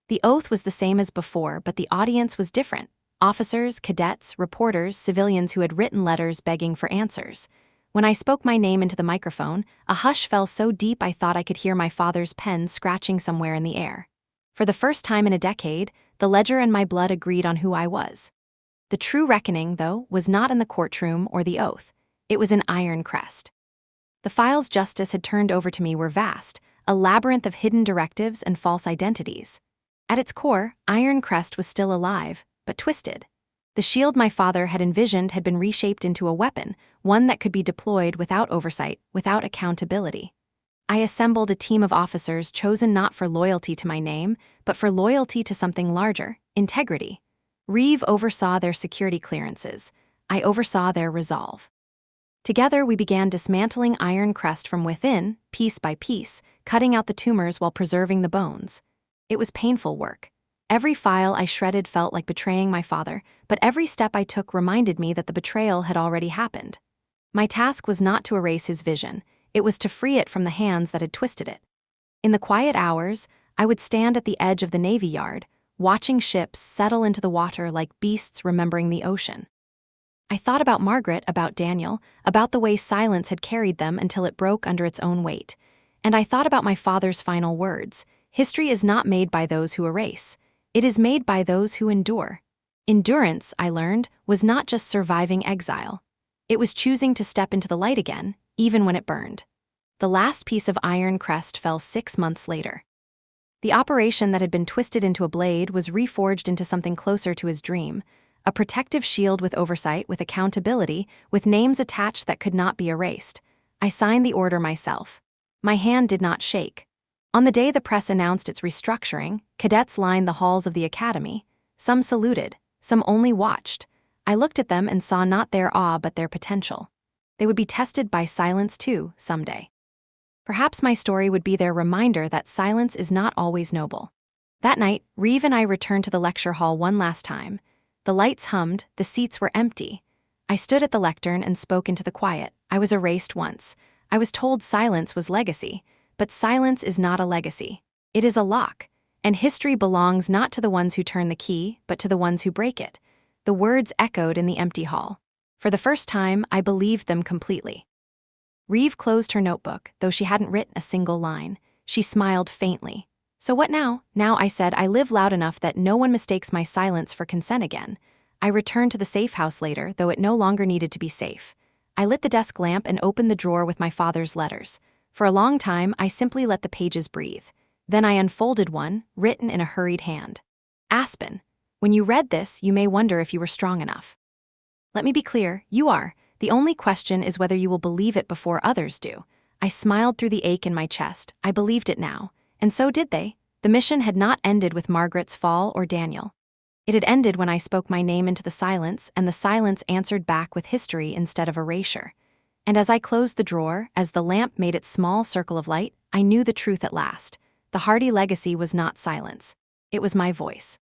The oath was the same as before, but the audience was different. Officers, cadets, reporters, civilians who had written letters begging for answers. When I spoke my name into the microphone, a hush fell so deep I thought I could hear my father's pen scratching somewhere in the air. For the first time in a decade, the ledger and my blood agreed on who I was. The true reckoning, though, was not in the courtroom or the oath. It was in Iron Crest. The files justice had turned over to me were vast, a labyrinth of hidden directives and false identities. At its core, Iron Crest was still alive, but twisted. The shield my father had envisioned had been reshaped into a weapon, one that could be deployed without oversight, without accountability. I assembled a team of officers chosen not for loyalty to my name, but for loyalty to something larger, integrity. Reeve oversaw their security clearances. I oversaw their resolve. Together, we began dismantling Iron Crest from within, piece by piece, cutting out the tumors while preserving the bones. It was painful work. Every file I shredded felt like betraying my father, but every step I took reminded me that the betrayal had already happened. My task was not to erase his vision, it was to free it from the hands that had twisted it. In the quiet hours, I would stand at the edge of the Navy Yard, watching ships settle into the water like beasts remembering the ocean. I thought about Margaret, about Daniel, about the way silence had carried them until it broke under its own weight. And I thought about my father's final words: history is not made by those who erase. It is made by those who endure. Endurance, I learned, was not just surviving exile. It was choosing to step into the light again, even when it burned. The last piece of Iron Crest fell 6 months later. The operation that had been twisted into a blade was reforged into something closer to his dream, a protective shield with oversight, with accountability, with names attached that could not be erased. I signed the order myself. My hand did not shake. On the day the press announced its restructuring, cadets lined the halls of the academy. Some saluted, some only watched. I looked at them and saw not their awe but their potential. They would be tested by silence too, someday. Perhaps my story would be their reminder that silence is not always noble. That night, Reeve and I returned to the lecture hall one last time. The lights hummed, the seats were empty. I stood at the lectern and spoke into the quiet. I was erased once. I was told silence was legacy. But silence is not a legacy. It is a lock, and history belongs not to the ones who turn the key, but to the ones who break it. The words echoed in the empty hall. For the first time, I believed them completely. Reeve closed her notebook, though she hadn't written a single line. She smiled faintly. So what now? Now, I said, I live loud enough that no one mistakes my silence for consent again. I returned to the safe house later, though it no longer needed to be safe. I lit the desk lamp and opened the drawer with my father's letters. For a long time, I simply let the pages breathe. Then I unfolded one, written in a hurried hand. Aspen, when you read this, you may wonder if you were strong enough. Let me be clear, you are. The only question is whether you will believe it before others do. I smiled through the ache in my chest. I believed it now. And so did they. The mission had not ended with Margaret's fall or Daniel. It had ended when I spoke my name into the silence, and the silence answered back with history instead of erasure. And as I closed the drawer, as the lamp made its small circle of light, I knew the truth at last. The Hardy legacy was not silence. It was my voice.